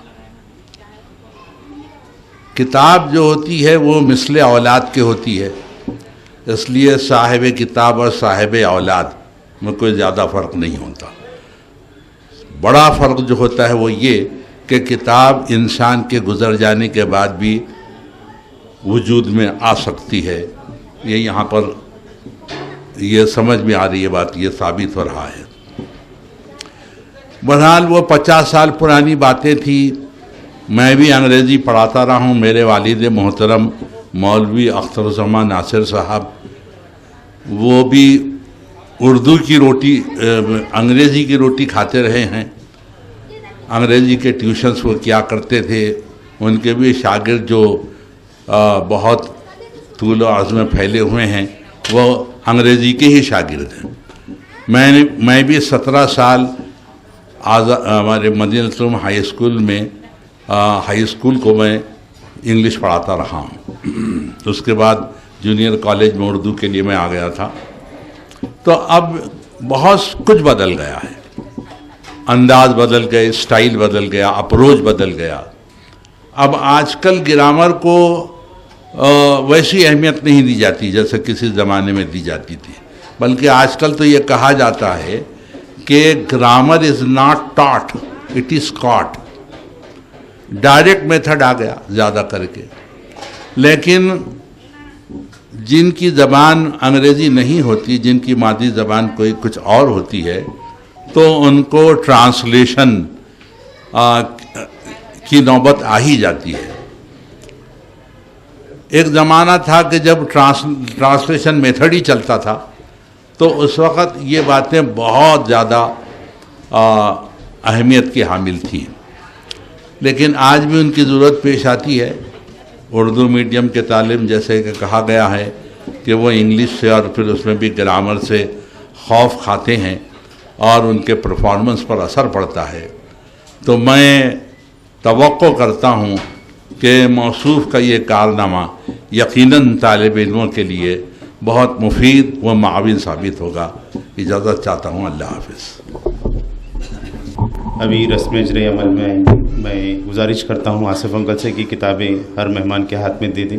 کتاب جو ہوتی ہے وہ مثل اولاد کے ہوتی ہے، اس لیے صاحب کتاب اور صاحب اولاد میں کوئی زیادہ فرق نہیں ہوتا۔ بڑا فرق جو ہوتا ہے وہ یہ کہ کتاب انسان کے گزر جانے کے بعد بھی وجود میں آ سکتی ہے۔ یہ یہاں پر یہ سمجھ میں آ رہی ہے بات، یہ ثابت ہو رہا ہے۔ بہرحال وہ 50 سال پرانی باتیں تھیں۔ میں بھی انگریزی پڑھاتا رہا ہوں۔ میرے والد محترم مولوی اخترالزمان ناصر صاحب، وہ بھی اردو کی روٹی، انگریزی کی روٹی کھاتے رہے ہیں۔ انگریزی کے ٹیوشنز وہ کیا کرتے تھے، ان کے بھی شاگرد جو بہت طول و عرض میں پھیلے ہوئے ہیں وہ انگریزی کے ہی شاگرد ہیں۔ میں بھی 17 سال ہمارے مدینۃ العلوم ہائی اسکول میں ہائی اسکول کو میں انگلش پڑھاتا رہا ہوں۔ اس کے بعد جونیئر کالج میں اردو کے لیے میں آ گیا تھا۔ تو اب بہت کچھ بدل گیا ہے، انداز بدل گئے، اسٹائل بدل گیا، اپروچ بدل گیا۔ اب آج کل گرامر کو ویسی اہمیت نہیں دی جاتی جیسے کسی زمانے میں دی جاتی تھی، بلکہ آج کل تو یہ کہا جاتا ہے کہ grammar is not taught, it is caught. Direct method آ گیا زیادہ کر کے، لیکن جن کی زبان انگریزی نہیں ہوتی، جن کی مادری زبان کوئی کچھ اور ہوتی ہے، تو ان کو ٹرانسلیشن کی نوبت آ ہی جاتی ہے۔ ایک زمانہ تھا کہ جب ٹرانسلیشن میتھڈ ہی چلتا تھا تو اس وقت یہ باتیں بہت زیادہ اہمیت کی حامل تھیں، لیکن آج بھی ان کی ضرورت پیش آتی ہے۔ اردو میڈیم کے طالب، جیسے کہ کہا گیا ہے کہ وہ انگلش سے اور پھر اس میں بھی گرامر سے خوف کھاتے ہیں اور ان کے پرفارمنس پر اثر پڑتا ہے۔ تو میں توقع کرتا ہوں کہ موصوف کا یہ کارنامہ یقیناً طالب علموں کے لیے بہت مفید و معاون ثابت ہوگا۔ اجازت چاہتا ہوں، اللہ حافظ۔ ابھی رسم اجرے عمل میں گزارش کرتا ہوں آصف انکل سے کہ کتابیں ہر مہمان کے ہاتھ میں دے دیں۔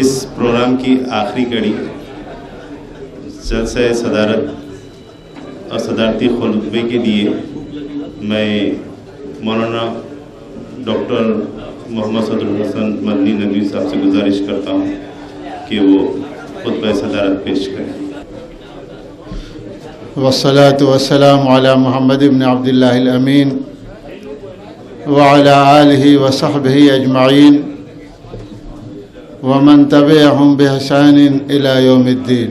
اس پروگرام کی آخری کڑی جلسہ صدارت اور صدارتی خطبے کے لیے میں مولانا ڈاکٹر محمد صدر الحسن مدنی ندوی صاحب سے گزارش کرتا ہوں کہ وہ خطبہ صدارت پیش کریں. والصلاة والسلام على محمد بن عبد الله الأمين وعلى آله وصحبه أجمعين ومن تبعهم بإحسان إلى يوم الدين.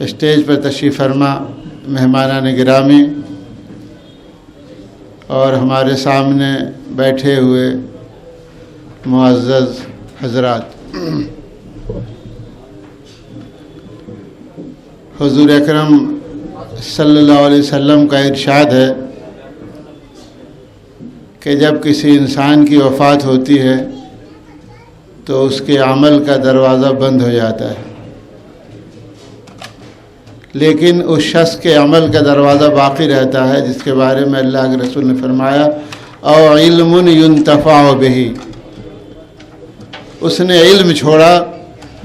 اسٹیج پر تشریف فرما مہمانان گرامی اور ہمارے سامنے بیٹھے ہوئے معزز حضرات، حضور اکرم صلی اللہ علیہ وسلم کا ارشاد ہے کہ جب کسی انسان کی وفات ہوتی ہے تو اس کے عمل کا دروازہ بند ہو جاتا ہے، لیکن اس شخص کے عمل کا دروازہ باقی رہتا ہے جس کے بارے میں اللہ کے رسول نے فرمایا او علم ينتفع به، اس نے علم چھوڑا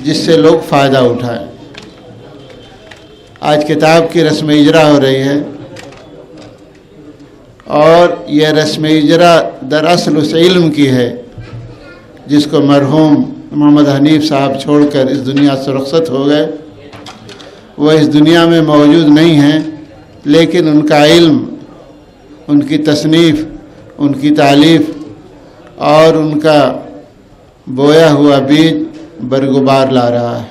جس سے لوگ فائدہ اٹھائیں. آج کتاب کی رسم اجرا ہو رہی ہے اور یہ رسم اجرا دراصل اس علم کی ہے جس کو مرحوم محمد حنیف صاحب چھوڑ کر اس دنیا سے رخصت ہو گئے. وہ اس دنیا میں موجود نہیں ہیں، لیکن ان کا علم، ان کی تصنیف، ان کی تالیف اور ان کا بویا ہوا بیج برگبار لا رہا ہے.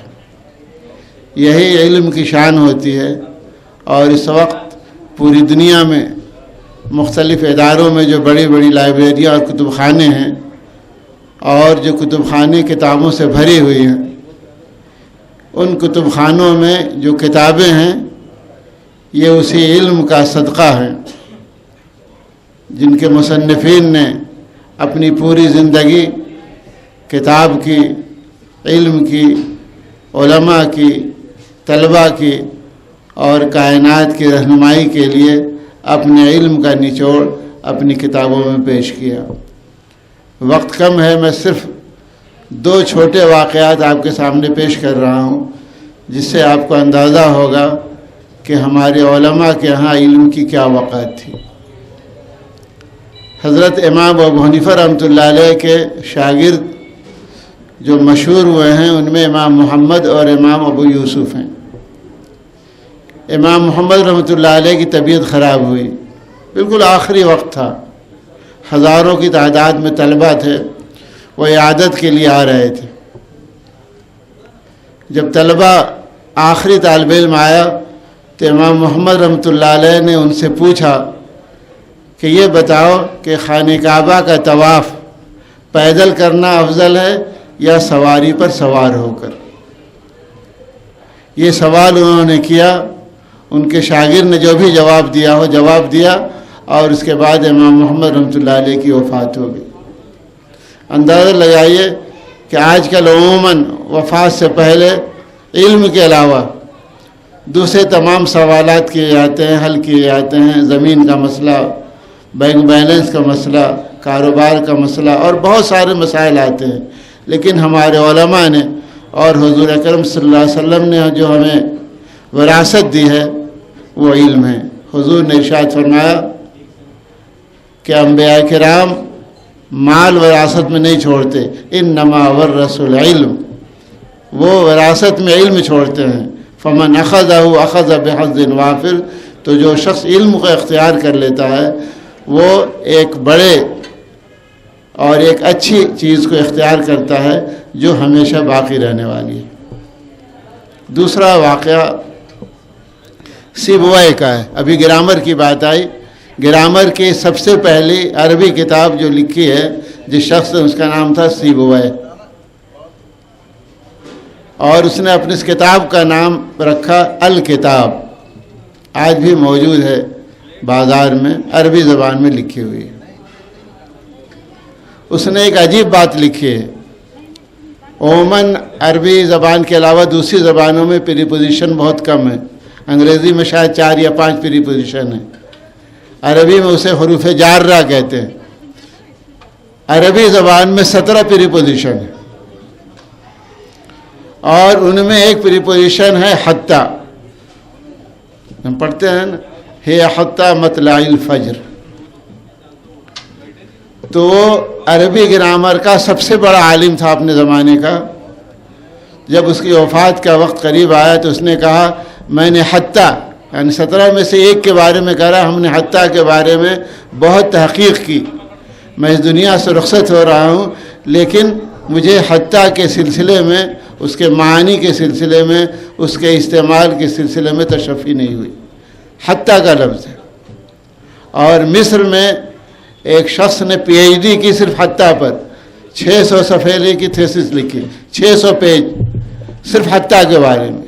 یہی علم کی شان ہوتی ہے. اور اس وقت پوری دنیا میں مختلف اداروں میں جو بڑی بڑی لائبریریاں اور کتب خانے ہیں اور جو کتب خانے کتابوں سے بھری ہوئی ہیں، ان کتب خانوں میں جو کتابیں ہیں یہ اسی علم کا صدقہ ہیں جن کے مصنفین نے اپنی پوری زندگی کتاب کی، علم کی، علماء کی، طلباء کی اور کائنات کی رہنمائی کے لیے اپنے علم کا نچوڑ اپنی کتابوں میں پیش کیا. وقت کم ہے، میں صرف 2 چھوٹے واقعات آپ کے سامنے پیش کر رہا ہوں جس سے آپ کو اندازہ ہوگا کہ ہمارے علماء کے ہاں علم کی کیا وقعت تھی. حضرت امام ابو حنیفہ رحمۃ اللہ علیہ کے شاگرد جو مشہور ہوئے ہیں ان میں امام محمد اور امام ابو یوسف ہیں. امام محمد رحمۃ اللہ علیہ کی طبیعت خراب ہوئی، بالکل آخری وقت تھا، ہزاروں کی تعداد میں طلبہ تھے، وہ عیادت کے لیے آ رہے تھے. جب طلبہ آخری طالب علم آیا تو امام محمد رحمۃ اللہ علیہ نے ان سے پوچھا کہ یہ بتاؤ کہ خانہ کعبہ کا طواف پیدل کرنا افضل ہے یا سواری پر سوار ہو کر؟ یہ سوال انہوں نے کیا. ان کے شاگرد نے جو بھی جواب دیا ہو جواب دیا اور اس کے بعد امام محمد رحمۃ اللہ علیہ کی وفات ہو گئی. اندازہ لگائیے کہ آج کل عموماً وفات سے پہلے علم کے علاوہ دوسرے تمام سوالات کیے جاتے ہیں، حل کیے جاتے ہیں. زمین کا مسئلہ، بینک بیلنس کا مسئلہ، کاروبار کا مسئلہ اور بہت سارے مسائل آتے ہیں. لیکن ہمارے علماء نے اور حضور اکرم صلی اللہ علیہ وسلم نے جو ہمیں وراثت دی ہے وہ علم ہے. حضور نے ارشاد فرمایا کہ انبیاء کرام مال وراثت میں نہیں چھوڑتے، انما ورثوا العلم، وہ وراثت میں علم چھوڑتے ہیں. فمن اخذہ اخذ بحظ وافر، تو تو جو شخص علم کو اختیار کر لیتا ہے وہ ایک بڑے اور ایک اچھی چیز کو اختیار کرتا ہے جو ہمیشہ باقی رہنے والی ہے۔ دوسرا واقعہ سیبوئے کا ہے۔ ابھی گرامر کی بات آئی، گرامر کی سب سے پہلی عربی کتاب جو لکھی ہے جس شخص نے، اس کا نام تھا سیبوئے، اور اس نے اپنی اس کتاب کا نام رکھا الکتاب، آج بھی موجود ہے بازار میں، عربی زبان میں لکھی ہوئی ہے۔ اس نے ایک عجیب بات لکھی ہے، عموماً عربی زبان کے علاوہ دوسری زبانوں میں پریپوزیشن بہت کم ہے، انگریزی میں شاید 4 یا 5 پریپوزیشن ہیں، عربی میں اسے حروف جارہ کہتے ہیں۔ عربی زبان میں 17 پریپوزیشن ہے، اور ان میں ایک پریپوزیشن ہے حتی، ہم پڑھتے ہیں نا ہے حتی مطلع الفجر، تو وہ عربی گرامر کا سب سے بڑا عالم تھا اپنے زمانے کا۔ جب اس کی وفات کا وقت قریب آیا تو اس نے کہا میں نے حتی، یعنی 17 میں سے ایک کے بارے میں کہا، ہم نے حتی کے بارے میں بہت تحقیق کی، میں اس دنیا سے رخصت ہو رہا ہوں، لیکن مجھے حتی کے سلسلے میں، اس کے معانی کے سلسلے میں، اس کے استعمال کے سلسلے میں تشفی نہیں ہوئی۔ حتی کا لفظ ہے۔ اور مصر میں ایک شخص نے پی ایچ ڈی کی صرف حتی پر، 600 صفحے کی تھیسس لکھی، 600 پیج صرف حتی کے بارے میں،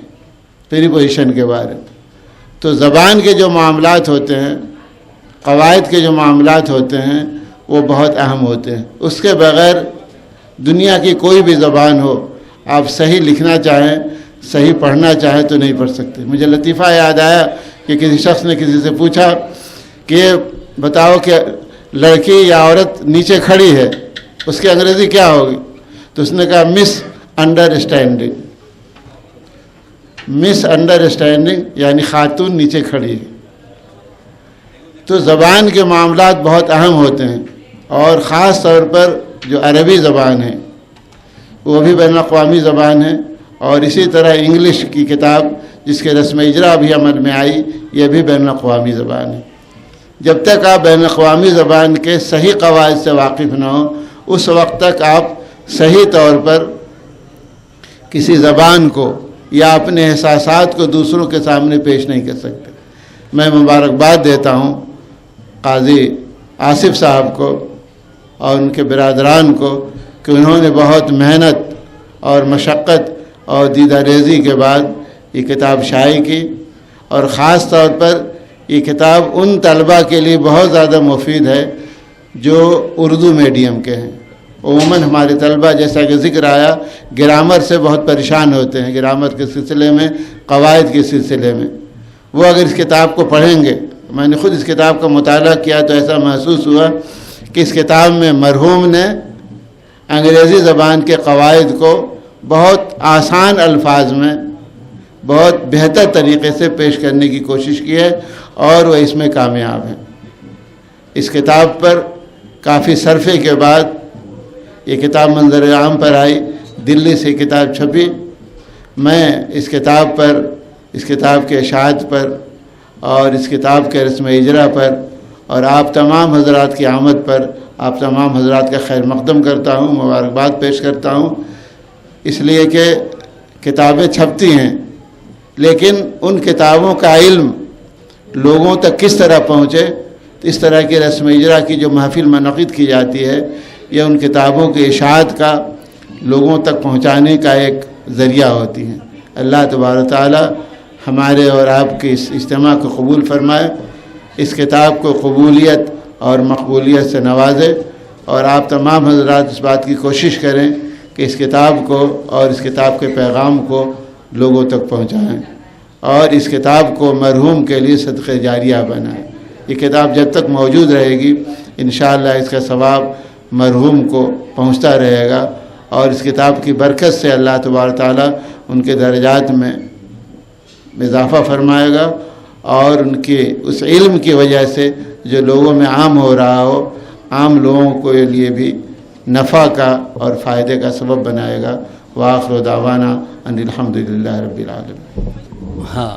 پریپوزیشن کے بارے میں۔ تو زبان کے جو معاملات ہوتے ہیں، قواعد کے جو معاملات ہوتے ہیں، وہ بہت اہم ہوتے ہیں۔ اس کے بغیر دنیا کی کوئی بھی زبان ہو، آپ صحیح لکھنا چاہیں، صحیح پڑھنا چاہیں تو نہیں پڑھ سکتے۔ مجھے لطیفہ یاد آیا کہ کسی شخص نے کسی سے پوچھا کہ بتاؤ کہ لڑکی یا عورت نیچے کھڑی ہے، اس کی انگریزی کیا ہوگی؟ تو اس نے کہا مس انڈرسٹینڈنگ، مس انڈرسٹینڈنگ یعنی خاتون نیچے کھڑی ہے۔ تو زبان کے معاملات بہت اہم ہوتے ہیں، اور خاص طور پر جو عربی زبان ہے وہ بھی بین الاقوامی زبان ہے، اور اسی طرح انگلش کی کتاب جس کے رسم اجرا بھی عمل میں آئی، یہ بھی بین الاقوامی زبان ہے۔ جب تک آپ بین الاقوامی زبان کے صحیح قواعد سے واقف نہ ہوں، اس وقت تک آپ صحیح طور پر کسی زبان کو یا اپنے احساسات کو دوسروں کے سامنے پیش نہیں کر سکتے۔ میں مبارکباد دیتا ہوں قاضی آصف صاحب کو اور ان کے برادران کو کہ انہوں نے بہت محنت اور مشقت اور دیدہ ریزی کے بعد یہ کتاب شائع کی، اور خاص طور پر یہ کتاب ان طلباء کے لیے بہت زیادہ مفید ہے جو اردو میڈیم کے ہیں۔ عموماً ہمارے طلباء، جیسا کہ ذکر آیا، گرامر سے بہت پریشان ہوتے ہیں، گرامر کے سلسلے میں، قواعد کے سلسلے میں۔ وہ اگر اس کتاب کو پڑھیں گے، میں نے خود اس کتاب کا مطالعہ کیا تو ایسا محسوس ہوا کہ اس کتاب میں مرحوم نے انگریزی زبان کے قواعد کو بہت آسان الفاظ میں بہت بہتر طریقے سے پیش کرنے کی کوشش کی ہے، اور وہ اس میں کامیاب ہیں۔ اس کتاب پر کافی صرفے کے بعد یہ کتاب منظر عام پر آئی، دلی سے کتاب چھپی۔ میں اس کتاب پر، اس کتاب کے اشاعت پر اور اس کتاب کے رسم اجرا پر اور آپ تمام حضرات کی آمد پر آپ تمام حضرات کا خیر مقدم کرتا ہوں، مبارکباد پیش کرتا ہوں، اس لیے کہ کتابیں چھپتی ہیں، لیکن ان کتابوں کا علم لوگوں تک کس طرح پہنچے، اس طرح کی رسم اجرا کی جو محفل منعقد کی جاتی ہے، یہ ان کتابوں کی اشاعت کا لوگوں تک پہنچانے کا ایک ذریعہ ہوتی ہیں۔ اللہ تبارک تعالی ہمارے اور آپ کے اس اجتماع کو قبول فرمائے، اس کتاب کو قبولیت اور مقبولیت سے نوازے، اور آپ تمام حضرات اس بات کی کوشش کریں کہ اس کتاب کو اور اس کتاب کے پیغام کو لوگوں تک پہنچائیں، اور اس کتاب کو مرحوم کے لیے صدقہ جاریہ بنائیں۔ یہ کتاب جب تک موجود رہے گی انشاءاللہ اس کا ثواب مرحوم کو پہنچتا رہے گا، اور اس کتاب کی برکت سے اللہ تبارک تعالیٰ ان کے درجات میں اضافہ فرمائے گا، اور ان کے اس علم کی وجہ سے جو لوگوں میں عام ہو رہا ہو، عام لوگوں کے لیے بھی نفع کا اور فائدے کا سبب بنائے گا۔ وآخر دعوانا ان الحمدللہ رب العالمین۔ ہاں،